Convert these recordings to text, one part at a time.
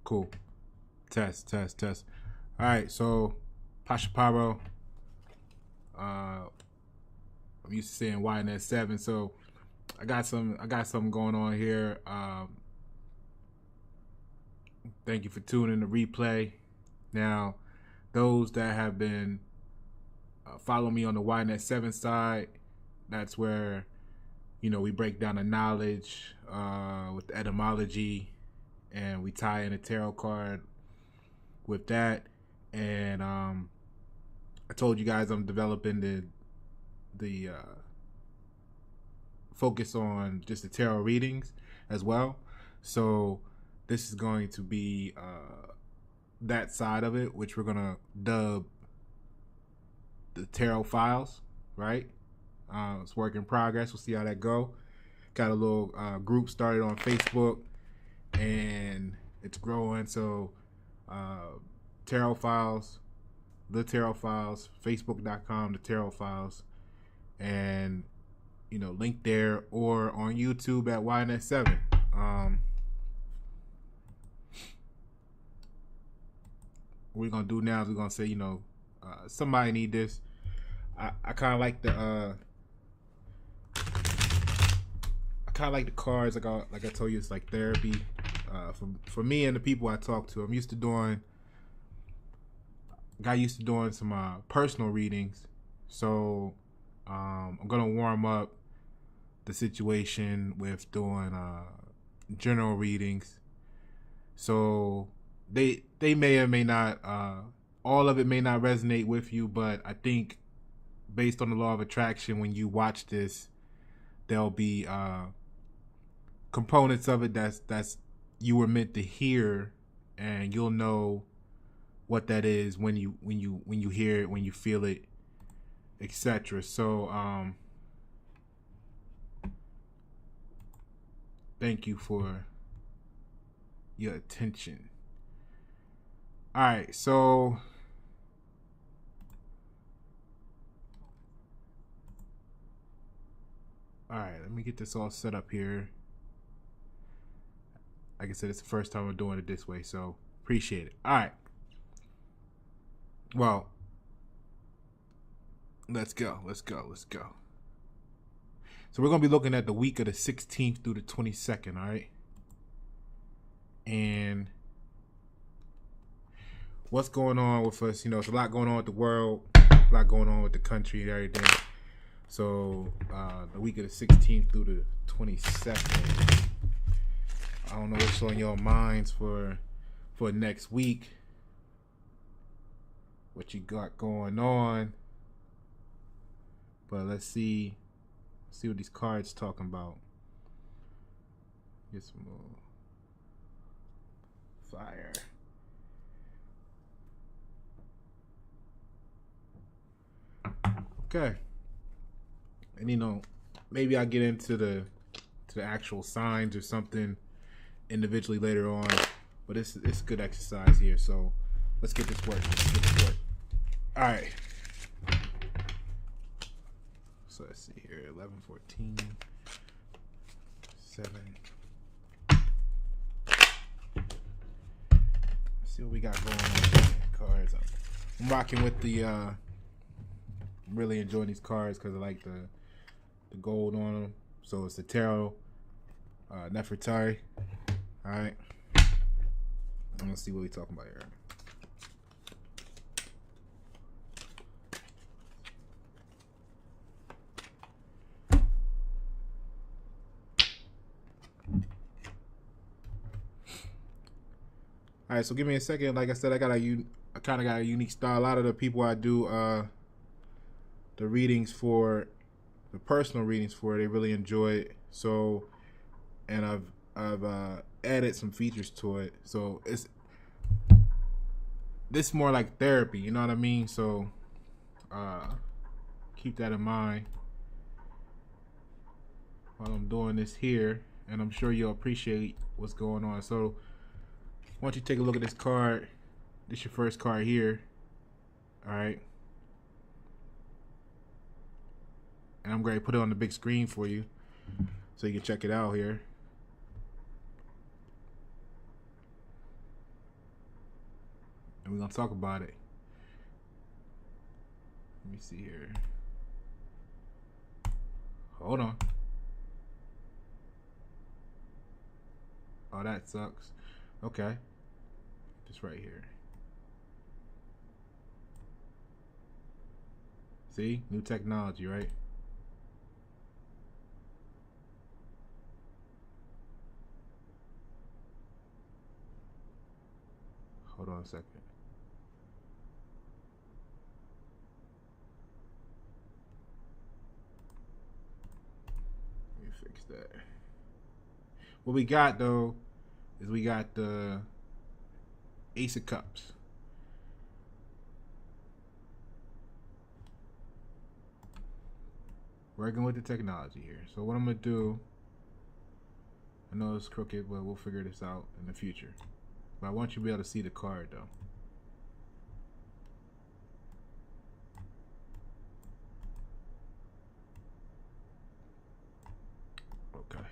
Cool. Test, test, test. All right, so Pashaparo. I'm used to saying YNS7, so I got something going on here. Thank you for tuning in the replay. Now, those that have been following me on the YNS7 side, that's where we break down the knowledge with the etymology, and we tie in a tarot card with that. And I told you guys I'm developing the focus on just the tarot readings as well. So this is going to be that side of it, which we're gonna dub the tarot files, right? It's work in progress. We'll see how that go. Got a little group started on Facebook, and it's growing. So tarot files, the tarot files, facebook.com, the tarot files, and link there or on YouTube at YNS7. What we're gonna do now is we're gonna say, somebody need this. I kind of like the cards. Like I told you, it's like therapy for me and the people I talk to. Got used to doing some personal readings, so I'm gonna warm up the situation with doing general readings. So they may or may not, all of it may not resonate with you, but I think based on the law of attraction, when you watch this, there'll be components of it that's you were meant to hear, and you'll know what that is when you hear it, when you feel it, etc. So thank you for your attention. All right, so let me get this all set up here. Like I said, it's the first time I'm doing it this way, so appreciate it. All right. Well, let's go. So we're going to be looking at the week of the 16th through the 22nd, all right? And what's going on with us? It's a lot going on with the world, a lot going on with the country and everything. So the week of the 16th through the 22nd, I don't know what's on your minds for next week, what you got going on. But let's see what these cards talking about. Get some more fire. Okay. And maybe I'll get into the actual signs or something individually later on. But it's good exercise here, so let's get this work. All right. So let's see here, 11, 14, 7. Let's see what we got going on here. Cards. I'm rocking with the. I'm really enjoying these cards because I like the gold on them. So it's the tarot, Nefertari. All right. I'm gonna see what we're talking about here. All right, so give me a second. Like I said, I kind of got a unique style. A lot of the people I do the readings for, the personal readings for, they really enjoy it. So, and I've added some features to it. So this more like therapy, you know what I mean? So keep that in mind while I'm doing this here, and I'm sure you'll appreciate what's going on. So why don't you take a look at this card? This is your first card here. All right. And I'm going to put it on the big screen for you so you can check it out here. and we're gonna talk about it. Let me see here. Hold on. Oh, that sucks. Okay. Just right here. See? New technology, right? Hold on a second. Let me fix that. What we got, though, is we got the Ace of Cups. Working with the technology here. So what I'm going to do, I know it's crooked, but we'll figure this out in the future. But I want you to be able to see the card, though. Okay.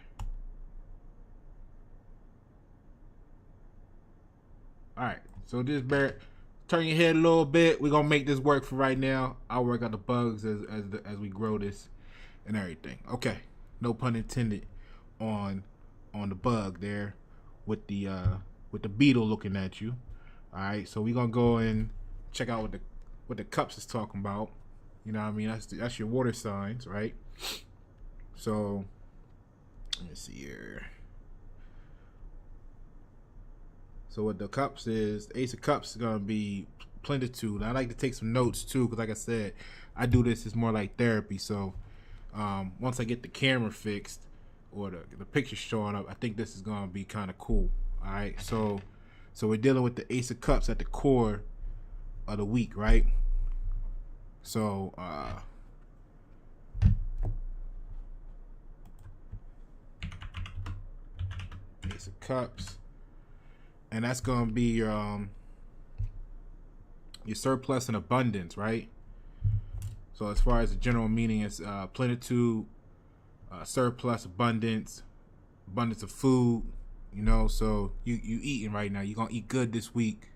Alright, so just turn your head a little bit. We're going to make this work for right now. I'll work out the bugs as we grow this and everything. Okay, no pun intended on the bug there with the beetle looking at you. All right, so we're gonna go and check out what the cups is talking about. You know what I mean? That's your water signs, right? So let me see here. So what the cups is, the Ace of Cups is gonna be plenitude. I like to take some notes too, because like I said, I do this, it's more like therapy. So once I get the camera fixed or the picture showing up, I think this is gonna be kind of cool. All right, so we're dealing with the Ace of Cups at the core of the week, right? So Ace of Cups, and that's gonna be your surplus and abundance, right? So as far as the general meaning, it's plenitude, surplus, abundance of food. You know, so you eating right now. You're gonna eat good this week.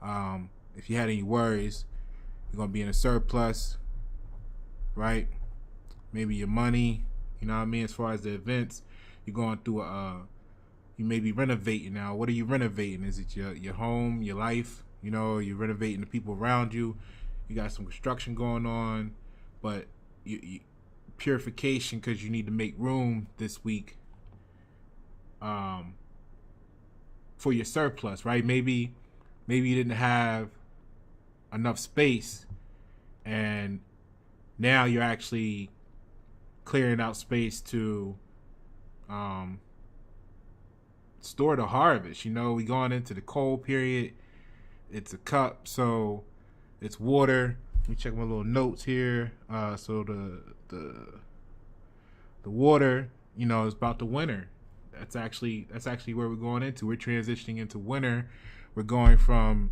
If you had any worries, you're gonna be in a surplus, right? Maybe your money, you know what I mean. As far as the events, you're going through you may be renovating now. What are you renovating? Is it your home, your life? You know, you're renovating the people around you. You got some construction going on, but you purification, because you need to make room this week for your surplus, right? Maybe you didn't have enough space, and now you're actually clearing out space to store the harvest. You know, we going into the cold period. It's a cup, so it's water. Let me check my little notes here. So the water, you know, is about the winter. That's actually where we're going into. We're transitioning into winter. We're going from,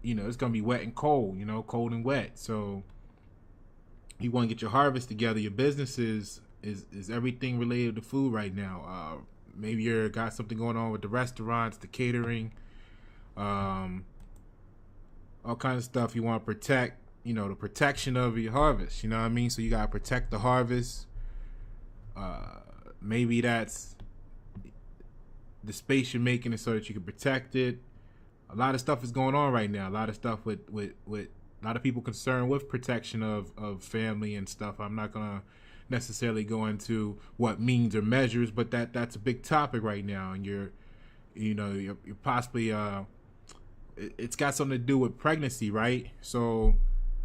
you know, it's gonna be wet and cold. You know, cold and wet. So you want to get your harvest together. Your business is everything related to food right now. Maybe you got something going on with the restaurants, the catering, all kinds of stuff you want to protect. You know, the protection of your harvest. You know what I mean? So you gotta protect the harvest. Maybe that's the space you're making it so that you can protect it. A lot of stuff is going on right now. A lot of stuff with a lot of people concerned with protection of family and stuff. I'm not gonna necessarily go into what means or measures, but that's a big topic right now. And you're possibly it's got something to do with pregnancy, right? So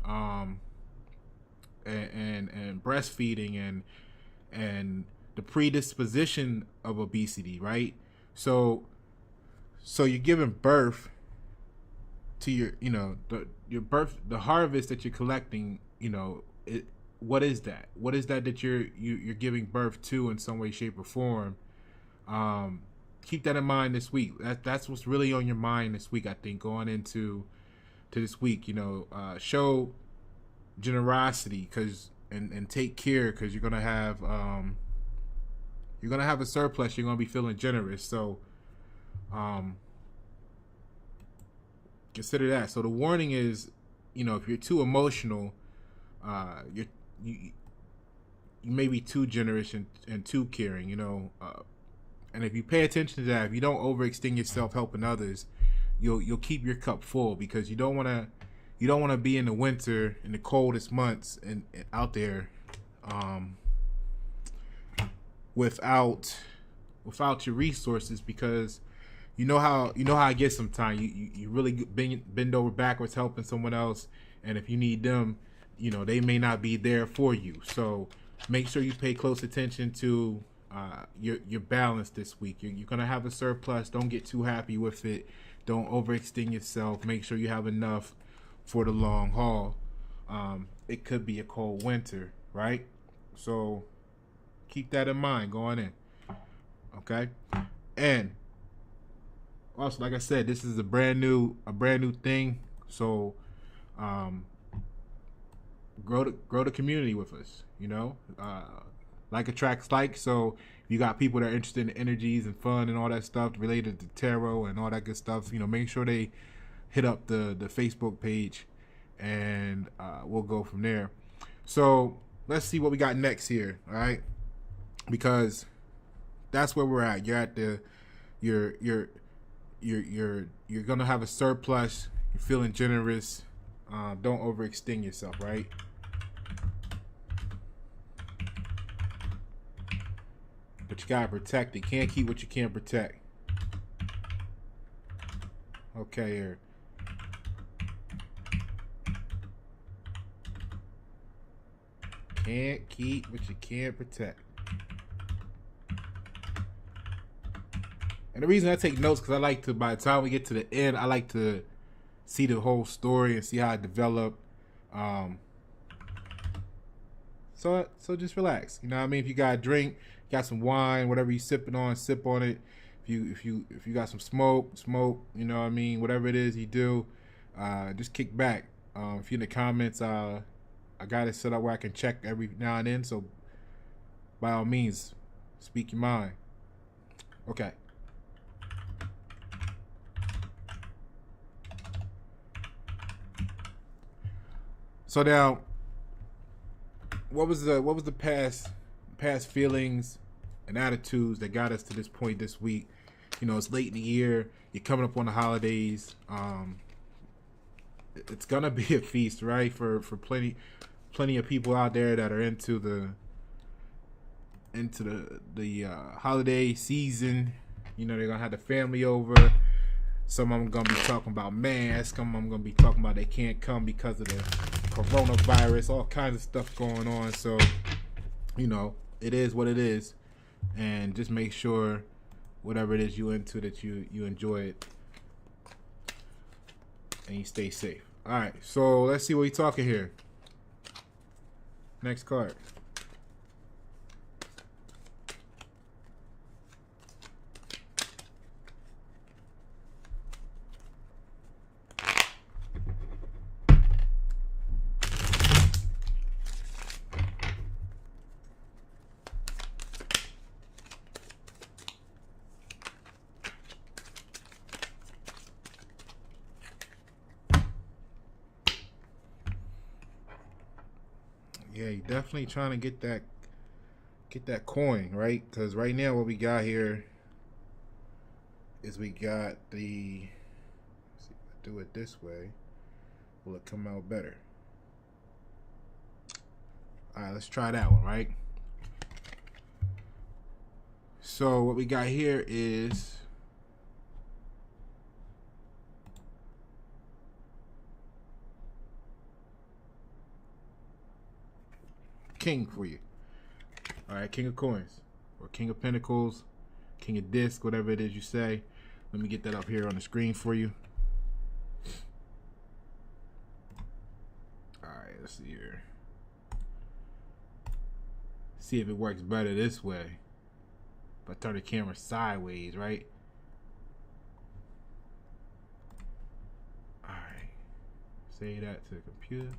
and breastfeeding and the predisposition of obesity, right? So you're giving birth to your, you know, the harvest that you're collecting. You know, what is that? What is that you're giving birth to in some way, shape, or form? Keep that in mind this week. That's what's really on your mind this week. I think going into this week, you know, show generosity and take care, because you're gonna have a surplus. You're gonna be feeling generous. So consider that. So the warning is, if you're too emotional, you you may be too generous and too caring. And if you pay attention to that, if you don't overextend yourself helping others, you'll keep your cup full, because you don't want to be in the winter, in the coldest months, and out there, um, without your resources, because you know how I get sometimes. You really bend over backwards helping someone else, and if you need them, they may not be there for you. So make sure you pay close attention to your balance this week. You're gonna have a surplus. Don't get too happy with it. Don't overextend yourself. Make sure you have enough for the long haul. It could be a cold winter, right? So keep that in mind going in. Okay, and also, like I said, this is a brand new thing. So grow the community with us. Like attracts like. So if you got people that are interested in energies and fun and all that stuff related to tarot and all that good stuff, make sure they hit up the Facebook page, and we'll go from there. So let's see what we got next here. All right, because that's where we're at. You're at you're gonna have a surplus. You're feeling generous. Don't overextend yourself, right? But you gotta protect it. Can't keep what you can't protect. Okay, here. Can't keep what you can't protect. And the reason I take notes, because I like to, by the time we get to the end, I like to see the whole story and see how it developed. So just relax. You know what I mean? If you got a drink, got some wine, whatever you sipping on, sip on it. If you got some smoke. You know what I mean? Whatever it is you do, just kick back. If you're in the comments, I got it set up where I can check every now and then. So by all means, speak your mind. Okay. So now, what was the past feelings and attitudes that got us to this point this week? It's late in the year. You're coming up on the holidays. It's gonna be a feast, right? For plenty of people out there that are into the holiday season. They're gonna have the family over. Some of them gonna be talking about masks. Some of them gonna be talking about they can't come because of the coronavirus. All kinds of stuff going on. So, it is what it is, and just make sure whatever it is you into, that you enjoy it and you stay safe. All right. So let's see what we're talking here. Next card. Yeah, you're definitely trying to get that coin, right? Because right now what we got here is we got the. Let's see if I do it this way, will it come out better? All right, let's try that one, right? So what we got here is king for you. All right, king of coins, or king of pentacles, king of disc, whatever it is you say. Let me get that up here on the screen for you. All right, let's see here. See if it works better this way. If I turn the camera sideways, right? All right, say that to the computer.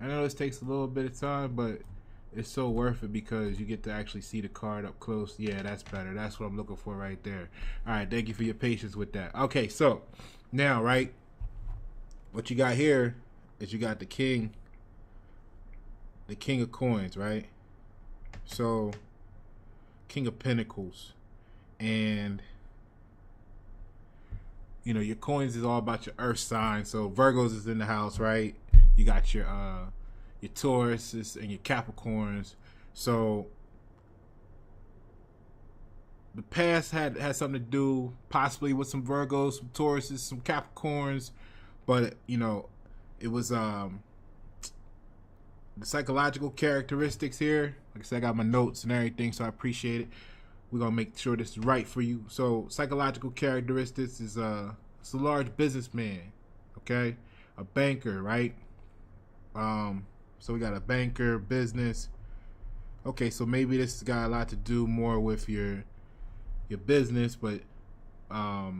I know this takes a little bit of time, but it's so worth it because you get to actually see the card up close. Yeah, that's better. That's what I'm looking for right there. All right, thank you for your patience with that. Okay, so now, right, what you got here is you got the king of coins, right? So, king of pentacles. And you know, your coins is all about your earth sign. So Virgos is in the house, right? You got your Tauruses and your Capricorns. So the past had something to do possibly with some Virgos, some Tauruses, some Capricorns, but you know, it was the psychological characteristics here. Like I said, I got my notes and everything, so I appreciate it. We're gonna make sure this is right for you. So psychological characteristics is it's a large businessman, okay, a banker, right? So we got a banker, business. Okay, so maybe this has got a lot to do more with your business, but a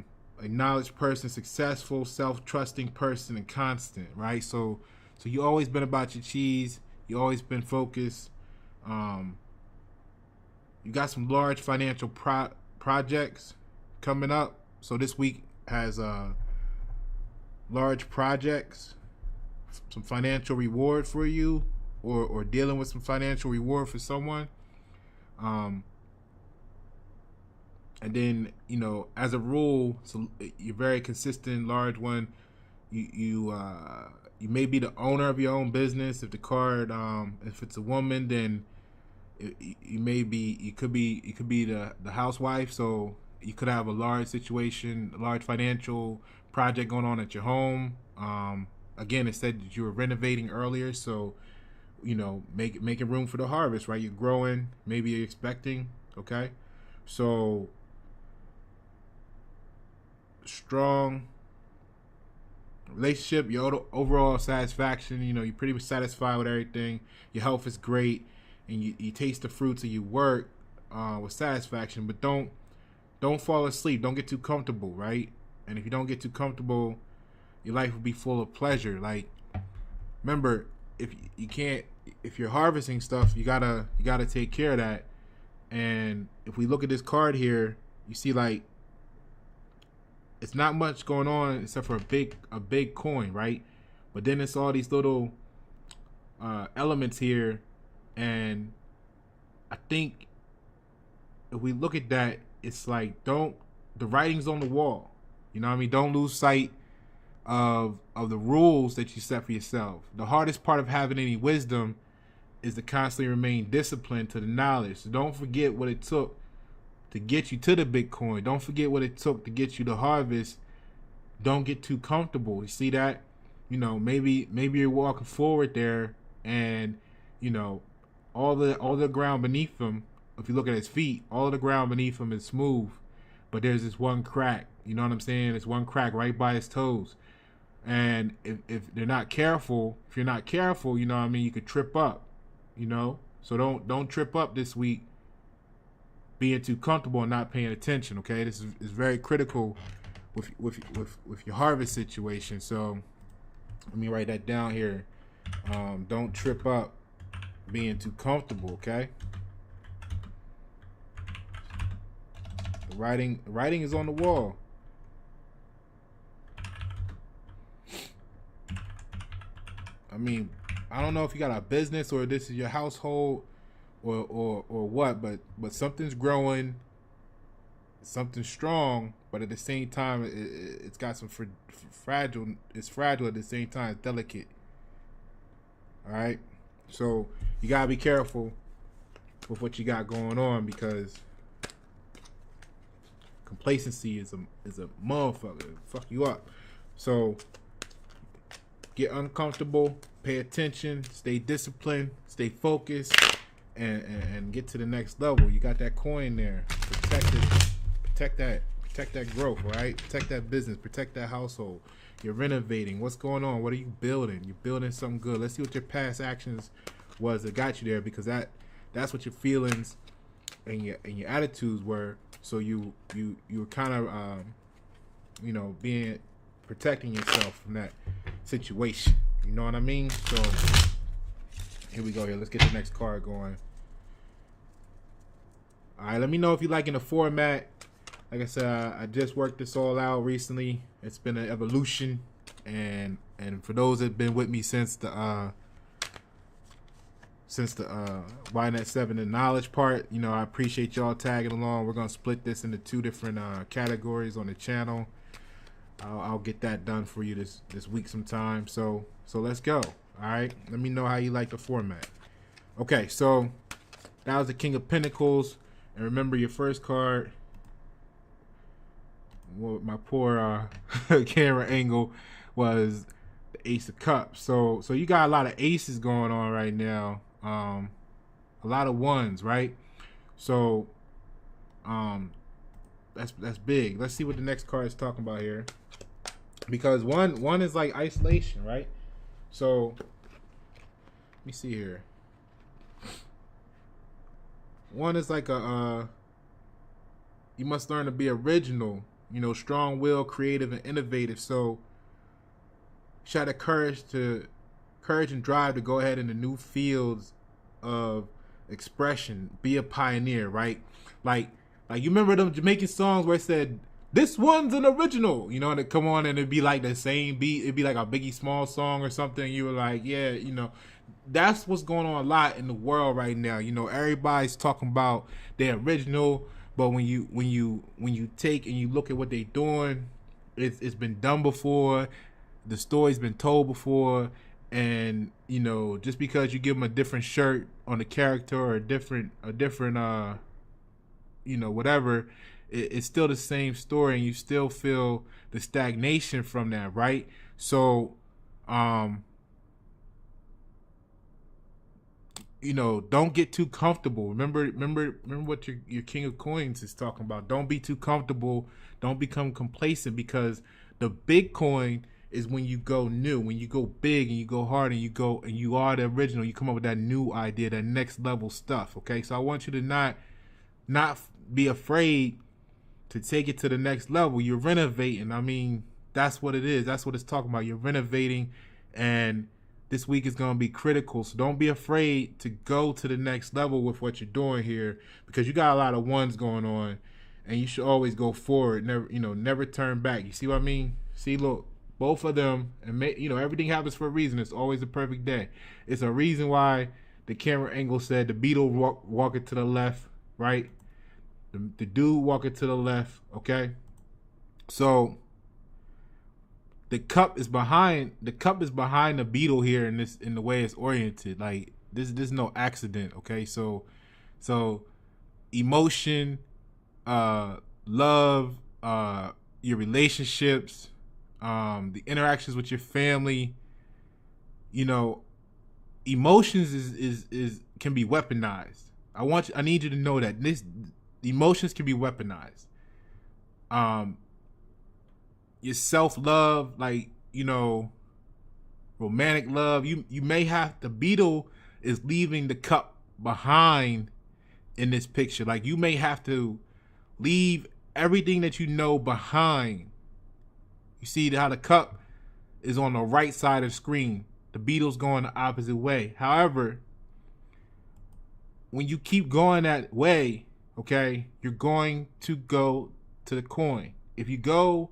knowledge person, successful, self-trusting person, and constant, right? So you always been about your cheese. You always been focused. You got some large financial projects coming up. So this week has large projects, some financial reward for you, or dealing with some financial reward for someone. And then, you know, as a rule, so you're very consistent, large one. You may be the owner of your own business. If the card, if it's a woman, then you could be the housewife. So you could have a large situation, a large financial project going on at your home. Again, it said that you were renovating earlier, so you know, making room for the harvest, right? You're growing, maybe you're expecting. Okay, so strong relationship, your overall satisfaction. You know, you're pretty much satisfied with everything. Your health is great, and you taste the fruits of your work with satisfaction. But don't fall asleep. Don't get too comfortable, right? And if you don't get too comfortable, your life will be full of pleasure. Like, remember, if you're harvesting stuff, you gotta take care of that. And if we look at this card here, you see like it's not much going on except for a big coin, right? But then it's all these little elements here, and I think if we look at that, it's like the writing's on the wall. You know what I mean? Don't lose sight of the rules that you set for yourself. The hardest part of having any wisdom is to constantly remain disciplined to the knowledge. So don't forget what it took to get you to the Bitcoin. Don't forget what it took to get you to harvest. Don't get too comfortable. You see that? You know, maybe you're walking forward there, and you know, all the ground beneath him, if you look at his feet, all of the ground beneath him is smooth, but there's this one crack. You know what I'm saying? There's one crack right by his toes. And if they're not careful, if you're not careful, you know what I mean, you could trip up, you know? So don't trip up this week being too comfortable and not paying attention, okay? This is very critical with your harvest situation. So let me write that down here. Don't trip up being too comfortable, okay? The writing is on the wall. I mean, I don't know if you got a business or this is your household or what, but something's growing, something's strong, but at the same time, it's got some fragile. It's fragile at the same time. It's delicate. All right, so you gotta be careful with what you got going on, because complacency is a motherfucker. It'll fuck you up. So get uncomfortable, pay attention, stay disciplined, stay focused, and get to the next level. You got that coin there. Protect it. Protect that growth, right? Protect that business. Protect that household. You're renovating. What's going on? What are you building? You're building something good. Let's see what your past actions was that got you there, because that's what your feelings and your attitudes were. So you were kind of you know, protecting yourself from that situation. You know what I mean? So Here we go. Here, let's get the next card going. All right, let me know if you liking the format. Like I said, I just worked this all out recently. It's been an evolution, and for those that've been with me since the YNet 7 the knowledge part, you know, I appreciate y'all tagging along. We're gonna split this into 2 different categories on the channel. I'll get that done for you this week sometime. So let's go. All right, let me know how you like the format. Okay, so that was the King of Pentacles, and remember your first card. Well, my poor camera angle was the Ace of Cups. So you got a lot of aces going on right now. A lot of ones, right? So that's big. Let's see what the next card is talking about here, because one is like isolation, right? So let me see here. One is like you must learn to be original, you know, strong-willed, creative, and innovative. So show the courage and drive to go ahead into new fields of expression. Be a pioneer, right? Like you remember them Jamaican songs where it said, "This one's an original," you know, and it come on and it'd be like the same beat. It'd be like a Biggie Small song or something. You were like, yeah, you know, that's what's going on a lot in the world right now. You know, everybody's talking about their original, but when you take and you look at what they're doing, it's been done before. The story's been told before, and you know, just because you give them a different shirt on the character or a different you know, whatever, it's still the same story, and you still feel the stagnation from that, right? So you know, don't get too comfortable. Remember what your King of Coins is talking about. Don't be too comfortable. Don't become complacent, because the big coin is when you go new, when you go big and you go hard and you are the original. You come up with that new idea, that next level stuff. Okay, so I want you to not be afraid to take it to the next level. You're renovating. I mean, that's what it is. That's what it's talking about. You're renovating, and this week is going to be critical. So don't be afraid to go to the next level with what you're doing here, because you got a lot of ones going on, and you should always go forward. Never turn back. You see what I mean? See, look, both of them, and you know, everything happens for a reason. It's always a perfect day. It's a reason why the camera angle said the beetle walking to the left, right? The dude walking to the left, okay? So the cup is behind the beetle here in the way it's oriented. Like this is no accident, okay? So emotion, love, your relationships, the interactions with your family, you know, emotions is can be weaponized. I need you to know that emotions can be weaponized. Your self-love, like, you know, romantic love, you may have, the beetle is leaving the cup behind in this picture. Like, you may have to leave everything that you know behind. You see how the cup is on the right side of the screen. The beetle's going the opposite way. However, when you keep going that way, okay, you're going to go to the coin. If you go,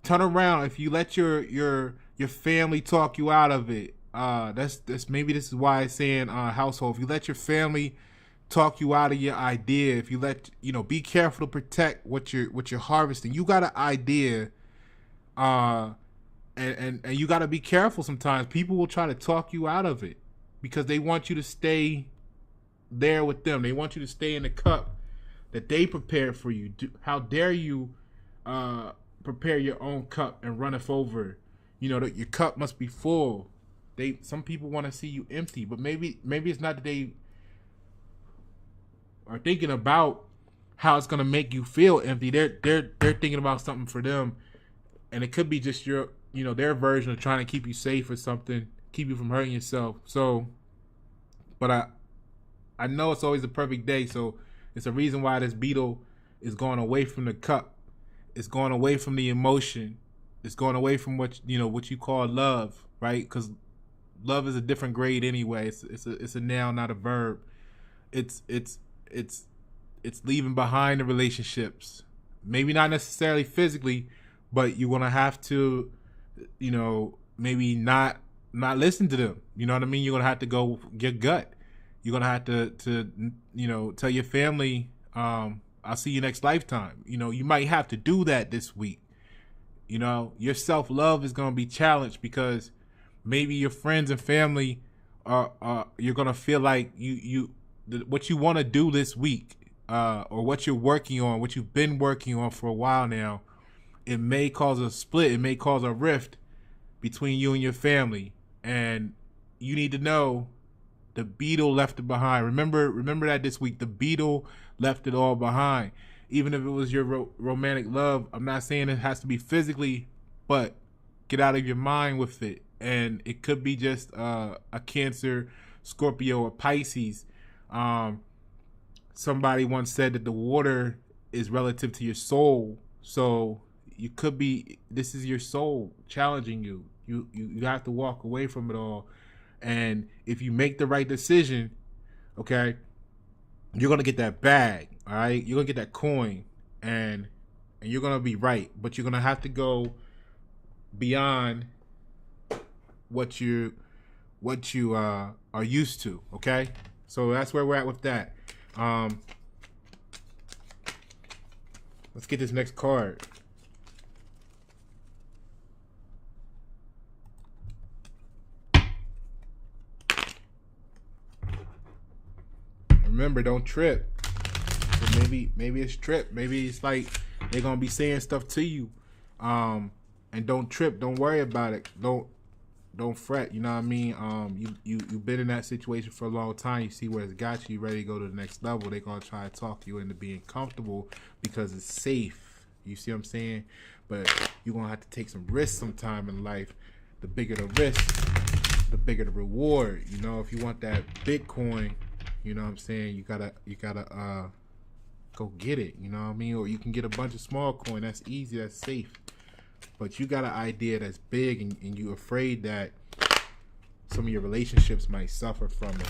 turn around. If you let your family talk you out of it, that's maybe this is why it's saying household. If you let your family talk you out of your idea, if you let, you know, be careful to protect what you're harvesting. You got an idea, and you got to be careful. Sometimes people will try to talk you out of it because they want you to stay there with them. They want you to stay in the cup that they prepared for you. How dare you prepare your own cup and run it over? You know that your cup must be full. Some people want to see you empty, but maybe it's not that they are thinking about how it's gonna make you feel empty. They're thinking about something for them, and it could be just their version of trying to keep you safe or something, keep you from hurting yourself. So, but I know it's always a perfect day, so it's a reason why this beetle is going away from the cup. It's going away from the emotion. It's going away from what you call love, right? Because love is a different grade anyway. It's a noun, not a verb. It's it's leaving behind the relationships. Maybe not necessarily physically, but you're gonna have to, maybe not listen to them. You know what I mean? You're gonna have to go your gut. You're gonna have to tell your family, I'll see you next lifetime. You might have to do that this week. Your self love is gonna be challenged because maybe your friends and family are you're gonna feel like what you want to do this week, or what you're working on, what you've been working on for a while now, it may cause a split. It may cause a rift between you and your family, and you need to know the beetle left it behind. Remember that this week, the beetle left it all behind. Even if it was your romantic love, I'm not saying it has to be physically, but get out of your mind with it. And it could be just a Cancer, Scorpio, or Pisces. Somebody once said that the water is relative to your soul. So this is your soul challenging you. You have to walk away from it all. And if you make the right decision, okay, you're going to get that bag, all right? You're going to get that coin, and you're going to be right. But you're going to have to go beyond what you are used to, okay? So that's where we're at with that. Let's get this next card. Remember, don't trip. So maybe it's trip. Maybe it's like they're gonna be saying stuff to you, and don't trip. Don't worry about it. Don't fret. You know what I mean? You've been in that situation for a long time. You see where it's got you. You ready to go to the next level. They're gonna try to talk you into being comfortable because it's safe. You see what I'm saying? But you're gonna have to take some risks sometime in life. The bigger the risk, the bigger the reward. If you want that Bitcoin, you know what I'm saying? You gotta go get it. You know what I mean? Or you can get a bunch of small coin. That's easy. That's safe. But you got an idea that's big, and you're afraid that some of your relationships might suffer from it.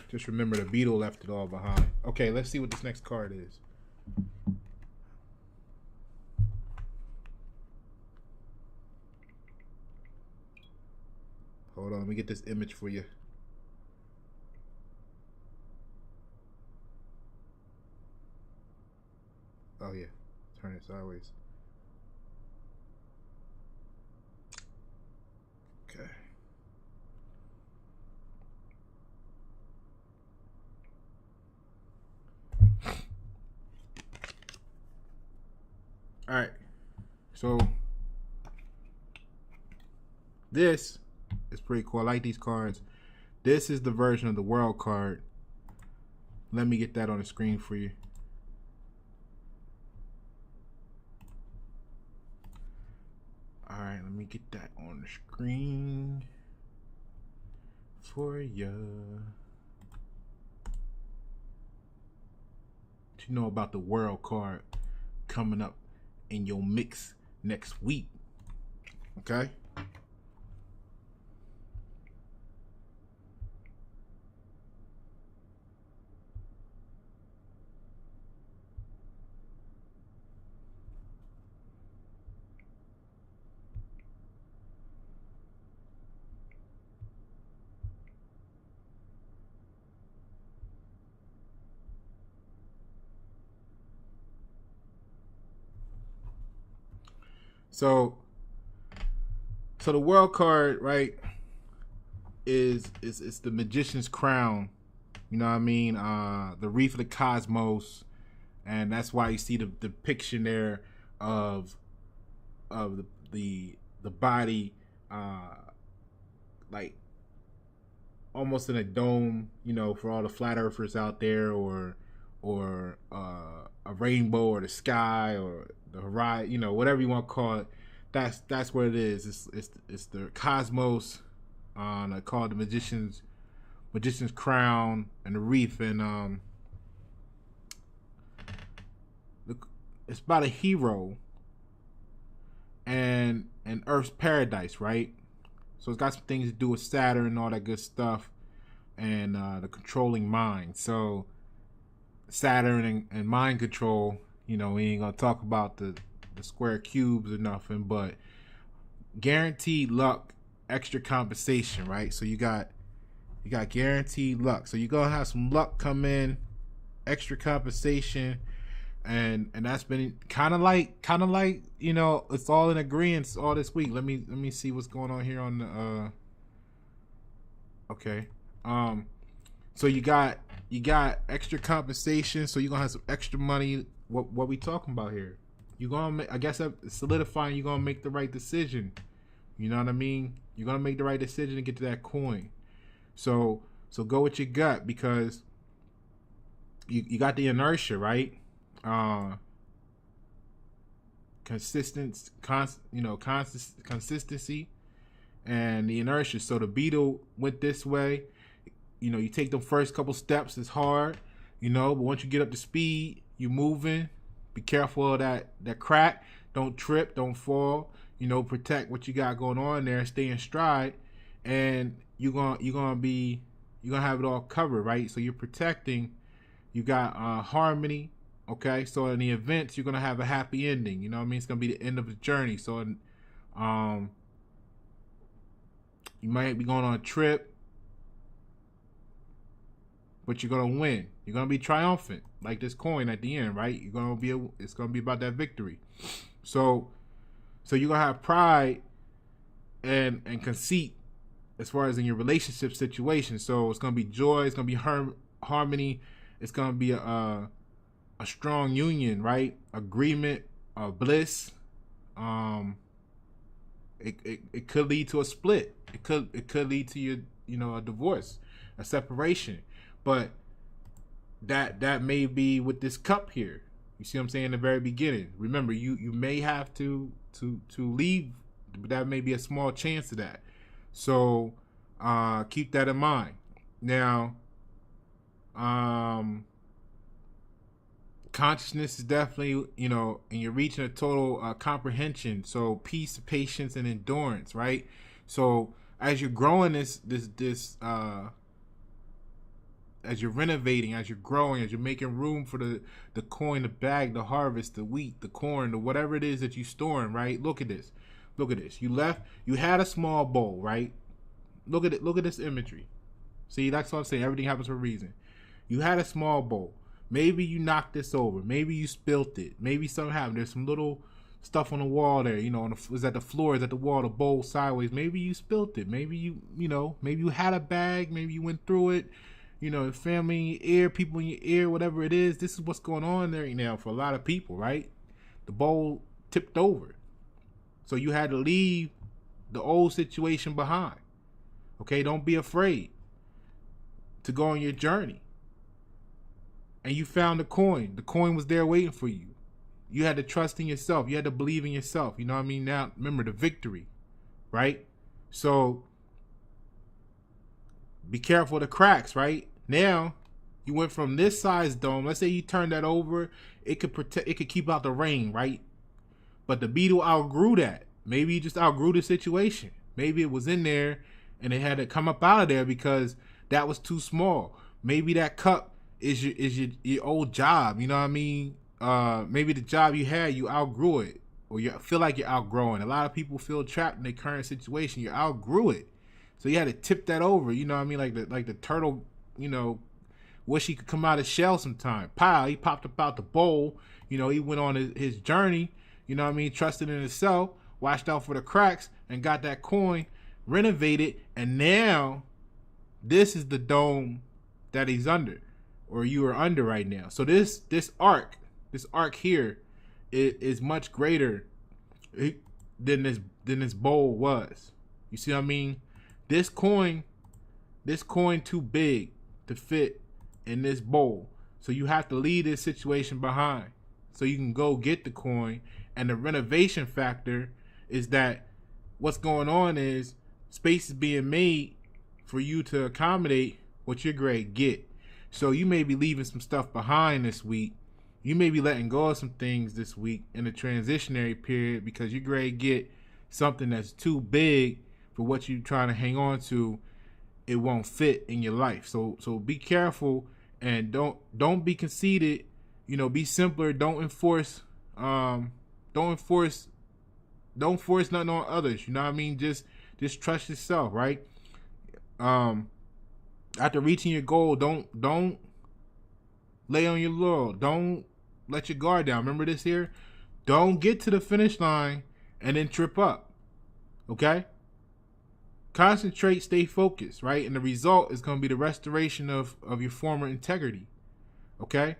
Just remember, the beetle left it all behind. Okay, let's see what this next card is. Hold on, let me get this image for you. Oh yeah, turn it sideways. Okay. All right. So this is pretty cool. I like these cards. This is the version of the World card. Let me get that on the screen for you. All right, let me get that on the screen for you. What you know about the World card coming up in your mix next week? Okay. So the World card, right, is the Magician's crown. You know what I mean? The reef of the cosmos, and that's why you see the depiction there of the body, like almost in a dome. For all the flat earthers out there, or a rainbow, or the sky, or the horizon, whatever you want to call it. That's what it is. It's the cosmos. I call it the magician's crown, and the reef, and it's about a hero, and Earth's paradise, right? So it's got some things to do with Saturn and all that good stuff, and the controlling mind. So Saturn and mind control. We ain't gonna talk about the square cubes or nothing, but guaranteed luck, extra compensation, right? So you got guaranteed luck. So you're gonna have some luck come in, extra compensation, and that's been kind of like it's all in agreement all this week. Let me see what's going on here on the okay. So you got extra compensation, so you're gonna have some extra money. What we talking about here? You're gonna make, I guess, solidifying you're gonna make the right decision. You know what I mean? You're gonna make the right decision to get to that coin. So go with your gut, because you got the inertia, right? Consistency and the inertia. So the beetle went this way. You take them first couple steps, it's hard, but once you get up to speed, you're moving. Be careful of that crack. Don't trip, don't fall. Protect what you got going on there, stay in stride, and you're gonna have it all covered, right? So you're protecting. You got harmony. Okay, so in the events, you're gonna have a happy ending. You know what I mean? It's gonna be the end of the journey. So, you might be going on a trip, but you're gonna win. You're gonna be triumphant, like this coin at the end, right? It's gonna be about that victory. So you're gonna have pride and conceit as far as in your relationship situation. So it's gonna be joy. It's gonna be harmony. It's gonna be a strong union, right? Agreement, bliss. It could lead to a split. It could lead to a divorce, a separation. But that may be with this cup here. You see what I'm saying in the very beginning. Remember, you may have to leave, but that may be a small chance of that. So keep that in mind. Now, consciousness is definitely, and you're reaching a total comprehension. So peace, patience, and endurance, right? So as you're growing this as you're renovating, as you're growing, as you're making room for the coin, the bag, the harvest, the wheat, the corn, the whatever it is that you're storing, right? Look at this. You had a small bowl, right? Look at it. Look at this imagery. See, that's what I'm saying. Everything happens for a reason. You had a small bowl. Maybe you knocked this over. Maybe you spilt it. Maybe something happened. There's some little stuff on the wall there. Is at the floor, is at the wall, the bowl sideways. Maybe you spilt it. Maybe maybe you had a bag. Maybe you went through it. Family in your ear, people in your ear, whatever it is. This is what's going on there now for a lot of people, right? The bowl tipped over. So you had to leave the old situation behind. Okay, don't be afraid to go on your journey. And you found the coin. The coin was there waiting for you. You had to trust in yourself. You had to believe in yourself. You know what I mean? Now, remember the victory, right? So be careful of the cracks, right? Now, you went from this size dome. Let's say you turned that over. It could keep out the rain, right? But the beetle outgrew that. Maybe you just outgrew the situation. Maybe it was in there and it had to come up out of there because that was too small. Maybe that cup is your old job. You know what I mean? Maybe the job you had, you outgrew it, or you feel like you're outgrowing. A lot of people feel trapped in their current situation. You outgrew it, so you had to tip that over. You know what I mean? Like the turtle. Wish he could come out of shell sometime. Pow! He popped up out the bowl. He went on his journey. You know what I mean? Trusted in himself, watched out for the cracks, and got that coin, renovated, and now this is the dome that he's under, or you are under right now. So this arc here is much greater than this bowl was. You see what I mean? This coin too big to fit in this bowl. So you have to leave this situation behind so you can go get the coin. And the renovation factor is that what's going on is space is being made for you to accommodate what you're great get. So you may be leaving some stuff behind this week You may be letting go of some things this week in the transitionary period because you're going to get something that's too big for what you're trying to hang on to. It won't fit in your life. So be careful and don't be conceited. You know, be simpler. Don't force nothing on others. You know what I mean? Just trust yourself, right? After reaching your goal, don't lay on your laurel. Don't let your guard down. Remember this here? Don't get to the finish line and then trip up. Okay? Concentrate, stay focused, right? And the result is going to be the restoration of your former integrity. Okay?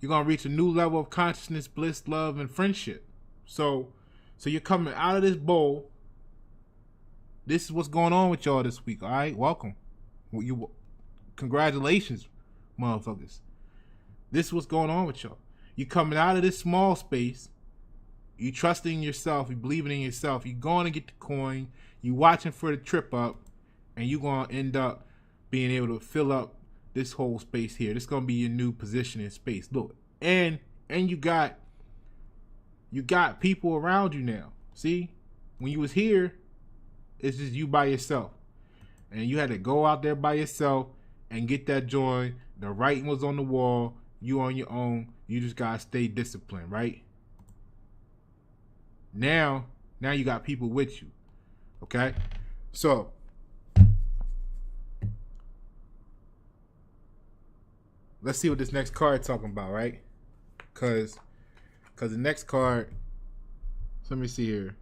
You're going to reach a new level of consciousness, bliss, love, and friendship. So you're coming out of this bowl. This is what's going on with y'all this week, all right? Welcome. Congratulations, motherfuckers. This is what's going on with y'all. You're coming out of this small space. You trusting yourself. You believing in yourself. You're going to get the coin. You watching for the trip up. And you're going to end up being able to fill up this whole space here. This is going to be your new position in space. Look. And you got people around you now. See? When you was here, it's just you by yourself. And you had to go out there by yourself and get that joint. The writing was on the wall. You on your own. You just got to stay disciplined, right? Now you got people with you. Okay? So, let's see what this next card talking about, right? Cause the next card, let me see here.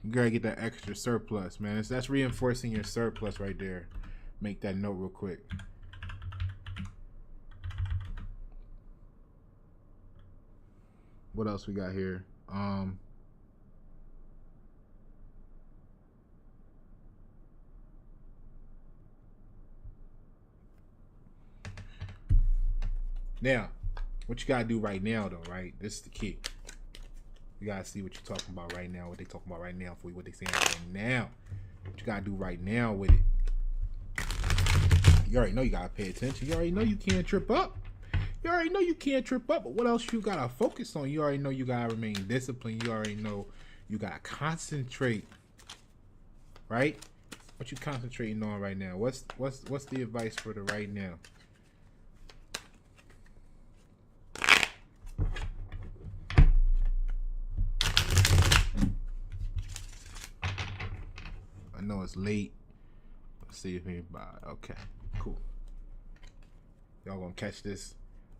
You gotta get that extra surplus, man. That's reinforcing your surplus right there. Make that note real quick. What else we got here? Now, what you gotta do right now, though, right? This is the key. You gotta see what you're talking about right now, what they talking about right now for you, what they saying right now. What you gotta do right now with it. You already know you gotta pay attention. You already know you can't trip up. You already know you can't trip up, but what else you gotta focus on? You already know you gotta remain disciplined. You already know you gotta concentrate. Right? What you concentrating on right now? What's the advice for the right now? I know it's late. Let's see if anybody. Okay, cool. Y'all gonna catch this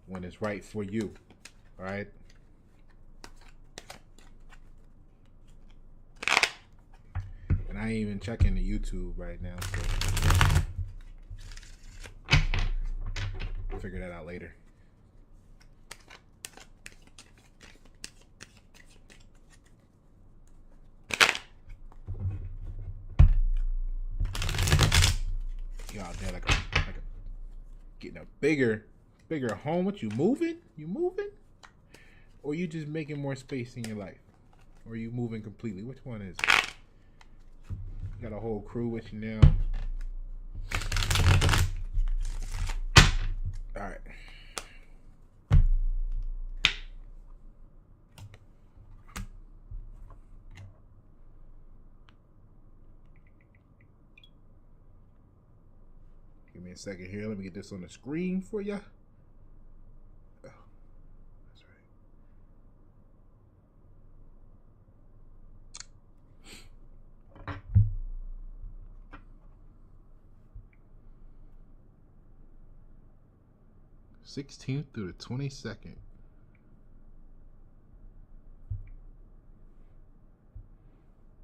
when it's right for you. All right. And I ain't even checking the YouTube right now, so I'll figure that out later. Y'all there like a getting a bigger home. What you moving? You moving? Or you just making more space in your life? Or you moving completely? Which one is it? You got a whole crew with you now. All right. Give me a second here. Let me get this on the screen for you. Oh, that's right. (16th through the 22nd).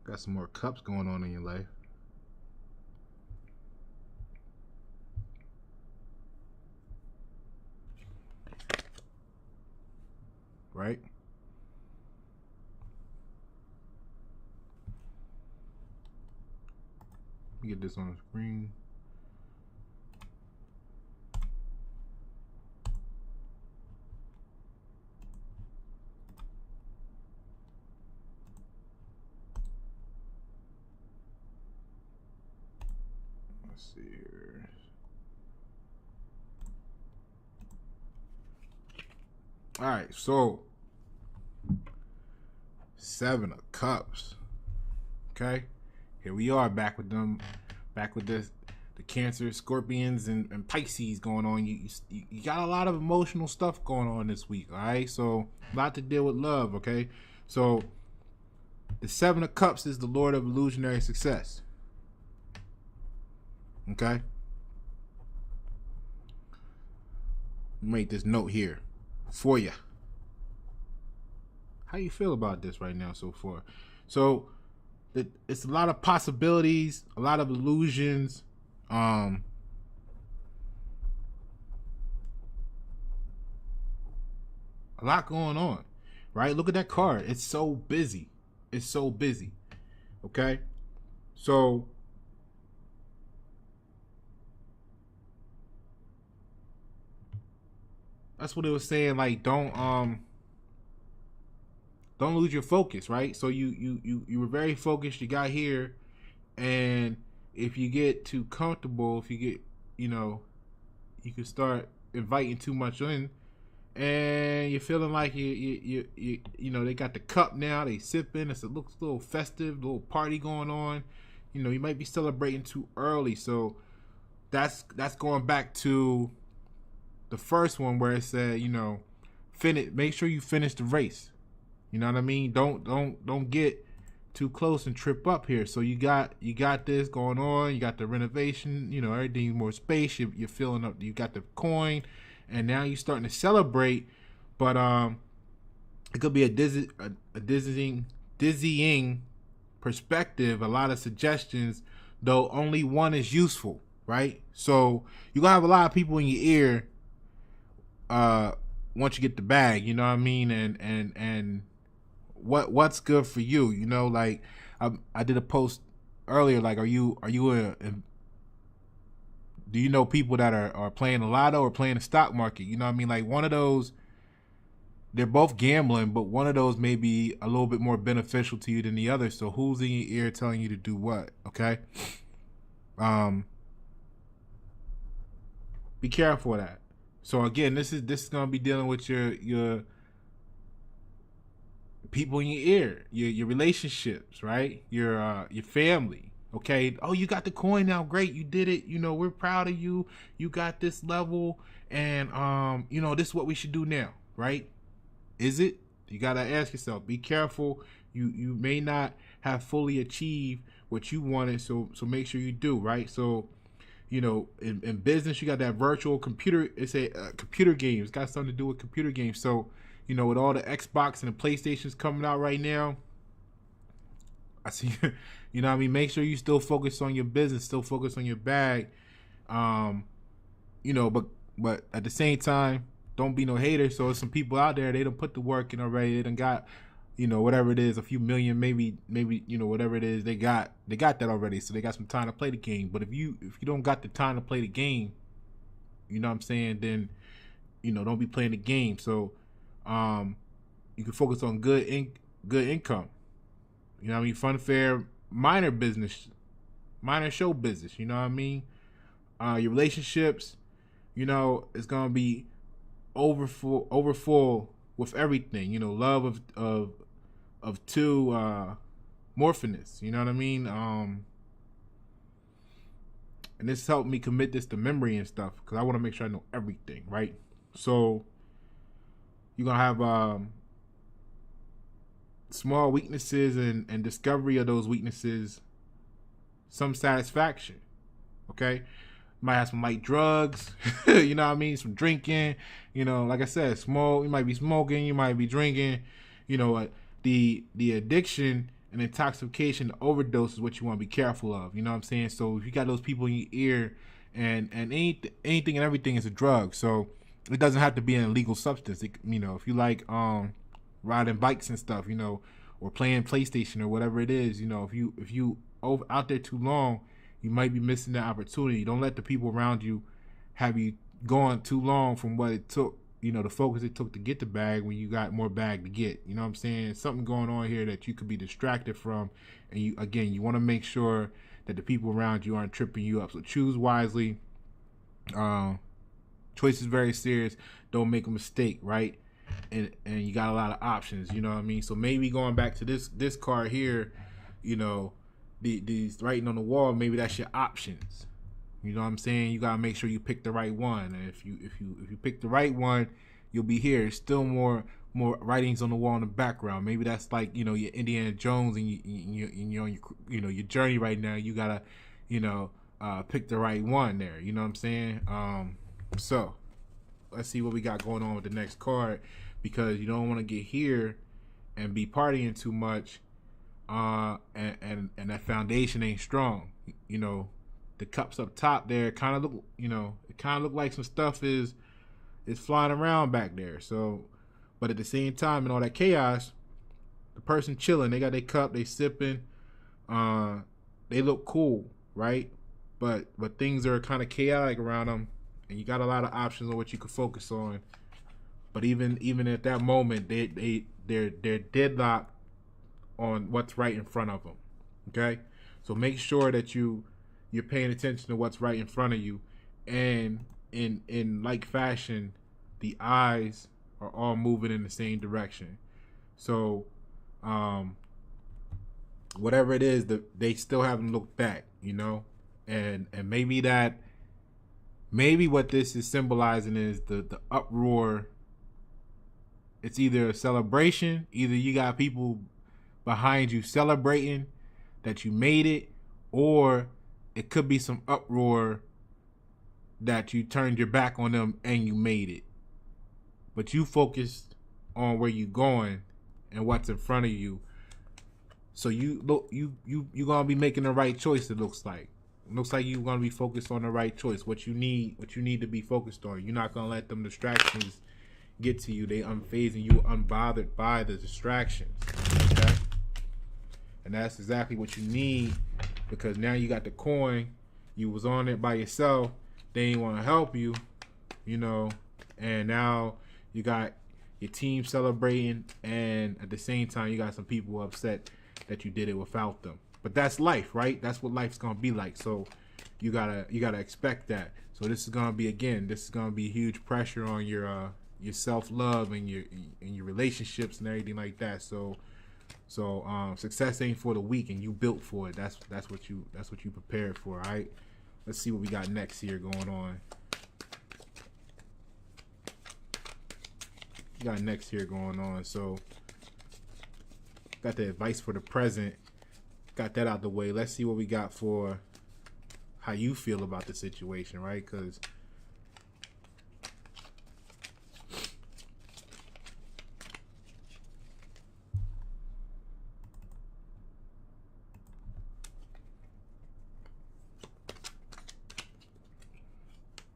Got some more cups going on in your life. Right? Let me get this on the screen. Let's see here. All right, so 7 of Cups. Okay, here we are back with them, back with the Cancer, Scorpions, and Pisces going on. You got a lot of emotional stuff going on this week. All right, so a lot to deal with love. Okay, so the 7 of Cups is the Lord of illusionary success. Okay, make this note here for you. How you feel about this right now so far? So it's a lot of possibilities, a lot of illusions. A lot going on, right? Look at that card. It's so busy. It's so busy. Okay, so that's what it was saying. Like, don't lose your focus, right? So you were very focused. You got here, and if you get too comfortable, if you get, you can start inviting too much in, and you're feeling like you they got the cup now. They sipping. It looks a little festive, a little party going on. You might be celebrating too early. So that's going back to the first one where it said, finish. Make sure you finish the race. You know what I mean? Don't get too close and trip up here. So you got this going on. You got the renovation. Everything's more space. You're filling up. You got the coin, and now you're starting to celebrate. But it could be a dizzying perspective. A lot of suggestions, though only one is useful, right? So you're gonna have a lot of people in your ear. Once you get the bag, you know what I mean, and what's good for you, like I did a post earlier, like, are you do you know people that are playing the lotto or playing the stock market? You know what I mean? Like, one of those, they're both gambling, but one of those may be a little bit more beneficial to you than the other. So who's in your ear telling you to do what? Okay, be careful of that. So again, this is gonna be dealing with your people in your ear, your relationships, right? Your family. Okay. Oh, you got the coin now. Great, you did it. We're proud of you. You got this level, and this is what we should do now, right? Is it? You gotta ask yourself. Be careful. You may not have fully achieved what you wanted, so make sure you do, right? So in business, you got that virtual computer. It's a computer game. It's got something to do with computer games. So with all the Xbox and the PlayStations coming out right now, I see. What I mean, make sure you still focus on your business, still focus on your bag. But at the same time, don't be no hater. So there's some people out there, they don't put the work in already. They done got, whatever it is, a few million, maybe, whatever it is, they got that already. So they got some time to play the game. But if you don't got the time to play the game, you know what I'm saying, then, don't be playing the game. So, you can focus on good income. You know what I mean? Fun, fair, minor business, minor show business. You know what I mean? Your relationships, it's gonna be overfull with everything. Love of two morphiness. You know what I mean? And this helped me commit this to memory and stuff, because I want to make sure I know everything, right? So you're gonna have small weaknesses and discovery of those weaknesses, some satisfaction. Okay, might have some light drugs, you know what I mean, some drinking, like I said, you might be smoking, you might be drinking, the addiction and intoxication, the overdose is what you want to be careful of. You know what I'm saying? So if you got those people in your ear, and anything and everything is a drug, so it doesn't have to be an illegal substance. If you like riding bikes and stuff, or playing PlayStation or whatever it is, if you out there too long, you might be missing that opportunity. Don't let the people around you have you going too long from what it took, the focus it took to get the bag, when you got more bag to get. You know what I'm saying? Something going on here that you could be distracted from, and you want to make sure that the people around you aren't tripping you up. So choose wisely. Choice is very serious. Don't make a mistake, right? and you got a lot of options. You know what I mean? So maybe going back to this card here, you know, these writing on the wall, maybe that's your options. You know what I'm saying? You gotta make sure you pick the right one. And if you pick the right one, you'll be here. There's still more writings on the wall in the background. Maybe that's like, you know, your Indiana Jones, and you're on your journey right now. You gotta, you know, pick the right one there. You know what I'm saying? So let's see what we got going on with the next card, because you don't want to get here and be partying too much, and that foundation ain't strong. You know, the cups up top there kind of look, you know, it kind of look like some stuff is flying around back there. So, but at the same time, in all that chaos, the person chilling, they got their cup, they sipping, they look cool, right? But things are kind of chaotic around them, and you got a lot of options on what you can focus on. But even at that moment, they're deadlocked on what's right in front of them. Okay, so make sure that you're paying attention to what's right in front of you, and in like fashion, the eyes are all moving in the same direction. So, whatever it is, they still haven't looked back. You know, and maybe what this is symbolizing is the uproar. It's either a celebration, either you got people behind you celebrating that you made it, or it could be some uproar that you turned your back on them and you made it. But you focused on where you're going and what's in front of you. So you gonna be making the right choice, it looks like. It looks like you're gonna be focused on the right choice. What you need to be focused on. You're not gonna let them distractions get to you. They unfazing you, unbothered by the distractions. Okay? And that's exactly what you need, because now you got the coin. You was on it by yourself. They ain't want to help you, you know, and now you got your team celebrating, and at the same time you got some people upset that you did it without them. But that's life, right? That's what life's gonna be like. So you gotta expect that. So this is gonna be huge pressure on your self-love and your relationships and everything like that. So success ain't for the weak, and you built for it. That's what you prepared for. All right, let's see what we got next here going on. So got the advice for the present, got that out the way. Let's see what we got for how you feel about the situation, right? Because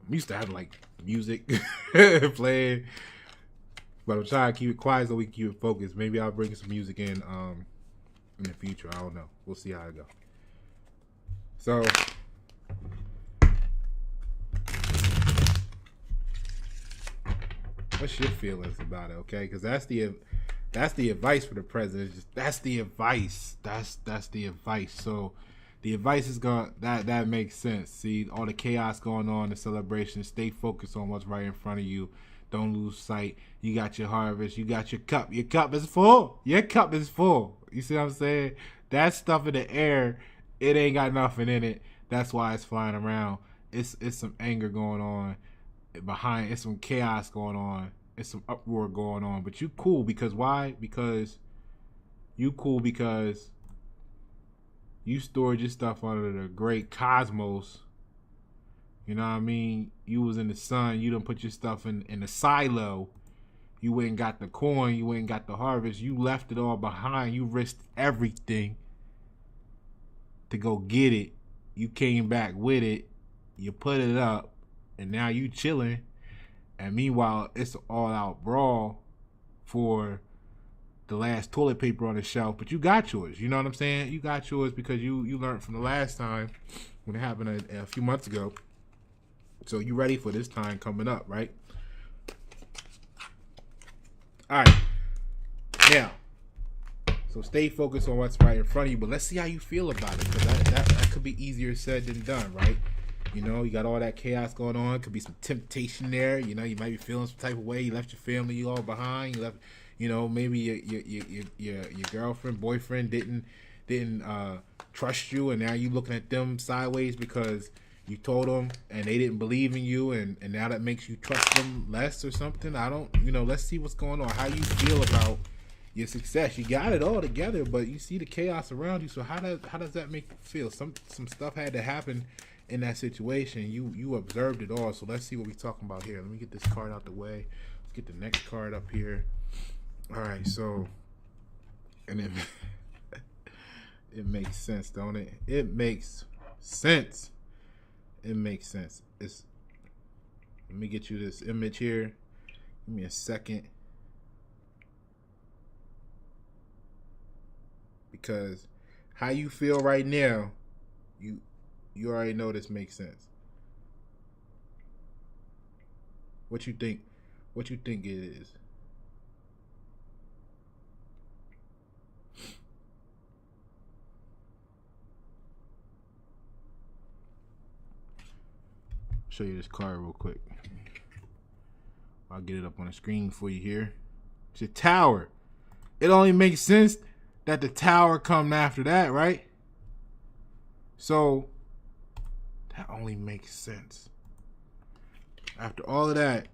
I'm used to having like music playing, but I'm trying to keep it quiet so we can keep it focused. Maybe I'll bring some music in the future. I don't know. We'll see how it goes. So what's your feelings about it? Okay, because that's the advice for the president. That's the advice. That's the advice. So the advice is that makes sense. See all the chaos going on, the celebration. Stay focused on what's right in front of you. Don't lose sight. You got your harvest. You got your cup. Your cup is full. Your cup is full. You see what I'm saying? That stuff in the air, it ain't got nothing in it. That's why it's flying around. It's some anger going on behind. It's some chaos going on. It's some uproar going on. But you cool because why? Because you cool because you stored your stuff under the great cosmos. You know what I mean? You was in the sun. You done put your stuff in the silo. You went and got the coin. You went and got the harvest. You left it all behind. You risked everything to go get it. You came back with it. You put it up. And now you chilling. And meanwhile, it's an all-out brawl for the last toilet paper on the shelf. But you got yours. You know what I'm saying? You got yours because you learned from the last time when it happened a few months ago. So you ready for this time coming up, right? All right. Now, so stay focused on what's right in front of you, but let's see how you feel about it, because that could be easier said than done, right? You know, you got all that chaos going on. Could be some temptation there. You know, you might be feeling some type of way. You left your family all behind. You left, you know, maybe your girlfriend, boyfriend didn't trust you, and now you looking at them sideways because you told them and they didn't believe in you, and now that makes you trust them less or something. I don't, you know, let's see what's going on. How you feel about your success? You got it all together, but you see the chaos around you. So how does that make you feel? Some stuff had to happen in that situation. You observed it all. So let's see what we're talking about here. Let me get this card out the way. Let's get the next card up here. All right, so, and then it makes sense, don't it? It makes sense. It makes sense. Let me get you this image here. Give me a second. Because how you feel right now, you already know this makes sense. What you think? What you think it is? Show you this card real quick. I'll get it up on the screen for you here. It's a tower. It only makes sense that the tower come after that, right? So that only makes sense. After all of that,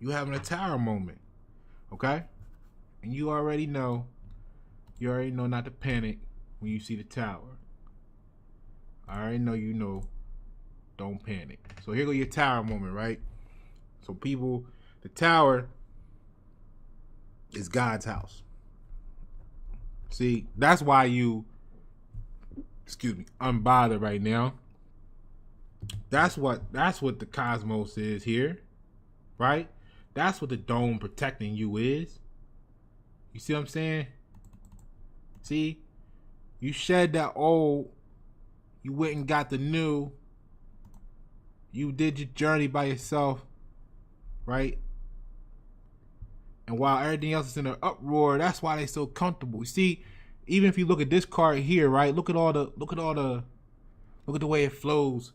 you having a tower moment, okay? And you already know not to panic when you see the tower. I already know you know. Don't panic. So here go your tower moment, right? So people, the tower is God's house. See, that's why you, unbothered right now. That's what the cosmos is here, right? That's what the dome protecting you is. You see what I'm saying? See, you shed that old, you went and got the new. You did your journey by yourself, right? And while everything else is in an uproar, that's why they're so comfortable. You see, even if you look at this card here, right? Look at the way it flows.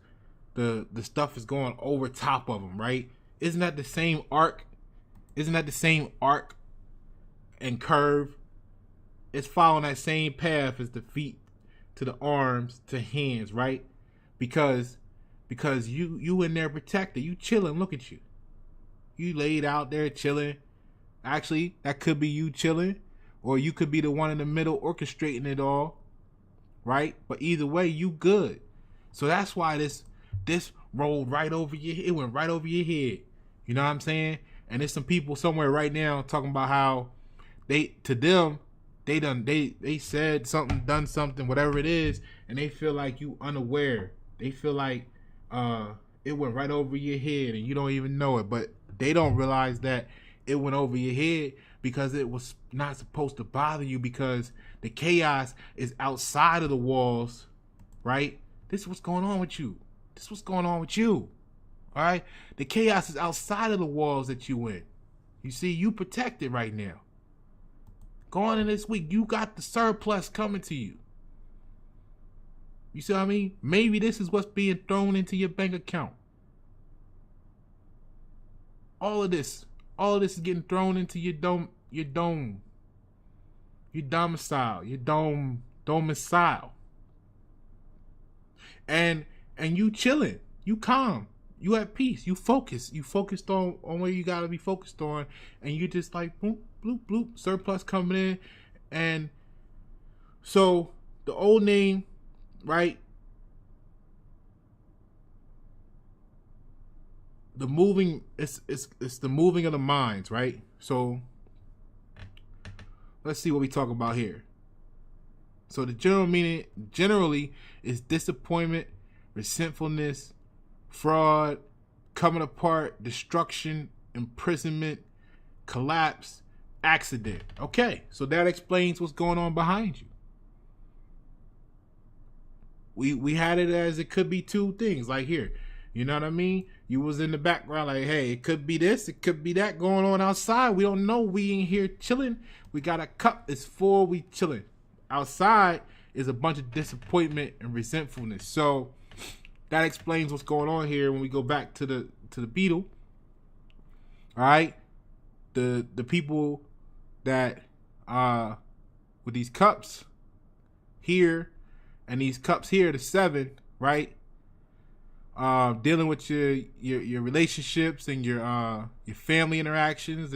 The stuff is going over top of them, right? Isn't that the same arc? Isn't that the same arc and curve? It's following that same path as the feet to the arms to hands, right? Because you in there protected. You chilling. Look at you. You laid out there chilling. Actually, that could be you chilling, or you could be the one in the middle orchestrating it all, right? But either way, you good. So that's why this rolled right over your head. It went right over your head. You know what I'm saying? And there's some people somewhere right now talking about how they said something, done something, whatever it is, and they feel like you unaware. They feel like it went right over your head and you don't even know it, but they don't realize that it went over your head because it was not supposed to bother you, because the chaos is outside of the walls, right? This is what's going on with you. This is what's going on with you, all right? The chaos is outside of the walls that you in. You see, you protected right now. Going in this week, you got the surplus coming to you. You see what I mean? Maybe this is what's being thrown into your bank account. All of this is getting thrown into your domicile, and you chilling, you calm, you at peace, you focused on where you gotta be focused on, and you just like bloop bloop bloop, surplus coming in. And so the old name, right? The moving, it's the moving of the minds, right? So let's see what we talk about here. So the general meaning generally is disappointment, resentfulness, fraud, coming apart, destruction, imprisonment, collapse, accident. Okay, so that explains what's going on behind you. We had it as it could be two things, like here. You know what I mean? You was in the background like, hey, it could be this, it could be that going on outside. We don't know. We in here chilling. We got a cup. It's full. We chilling. Outside is a bunch of disappointment and resentfulness. So that explains what's going on here when we go back to the beetle. All right, the people that with these cups here and these cups here, the 7, right? Dealing with your relationships and your family interactions,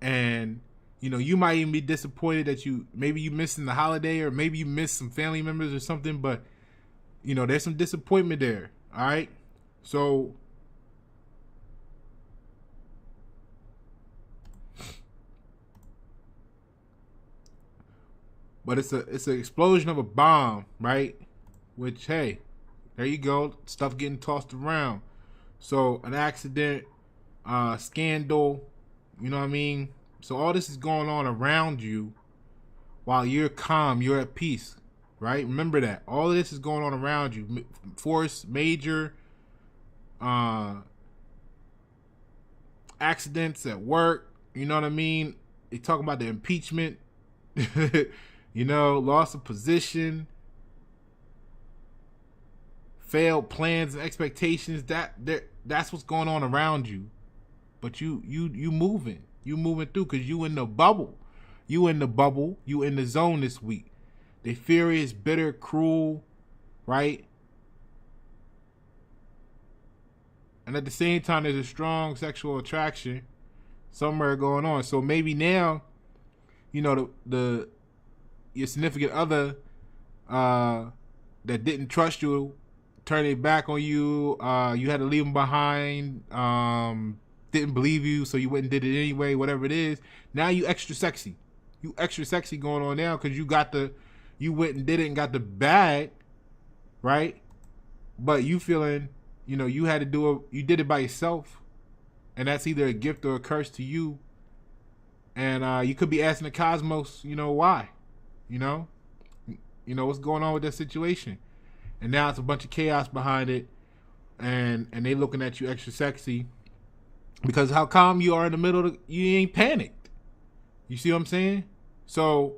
and you know, you might even be disappointed that maybe you missing the holiday, or maybe you missed some family members or something, but you know, there's some disappointment there. All right, so but it's an explosion of a bomb, right? Which, hey, there you go, stuff getting tossed around. So an accident, scandal, you know what I mean? So all this is going on around you while you're calm, you're at peace, right? Remember that. All of this is going on around you. Force, major accidents at work, you know what I mean? They talking about the impeachment, you know, loss of position, failed plans and expectations. That's what's going on around you. But you moving through, because you in the bubble. You in the zone this week. They furious, bitter, cruel, right? And at the same time, there's a strong sexual attraction somewhere going on. So maybe now, you know, your significant other that didn't trust you, turned their back on you, you had to leave them behind, didn't believe you, so you went and did it anyway, whatever it is. Now you extra sexy. You extra sexy going on now, because you went and did it and got the bag, right? But you feeling, you know, you had to do it, you did it by yourself, and that's either a gift or a curse to you. And you could be asking the cosmos, you know, why? You know what's going on with that situation. And now it's a bunch of chaos behind it, and they looking at you extra sexy because how calm you are in the middle of you ain't panicked. You see what I'm saying? So,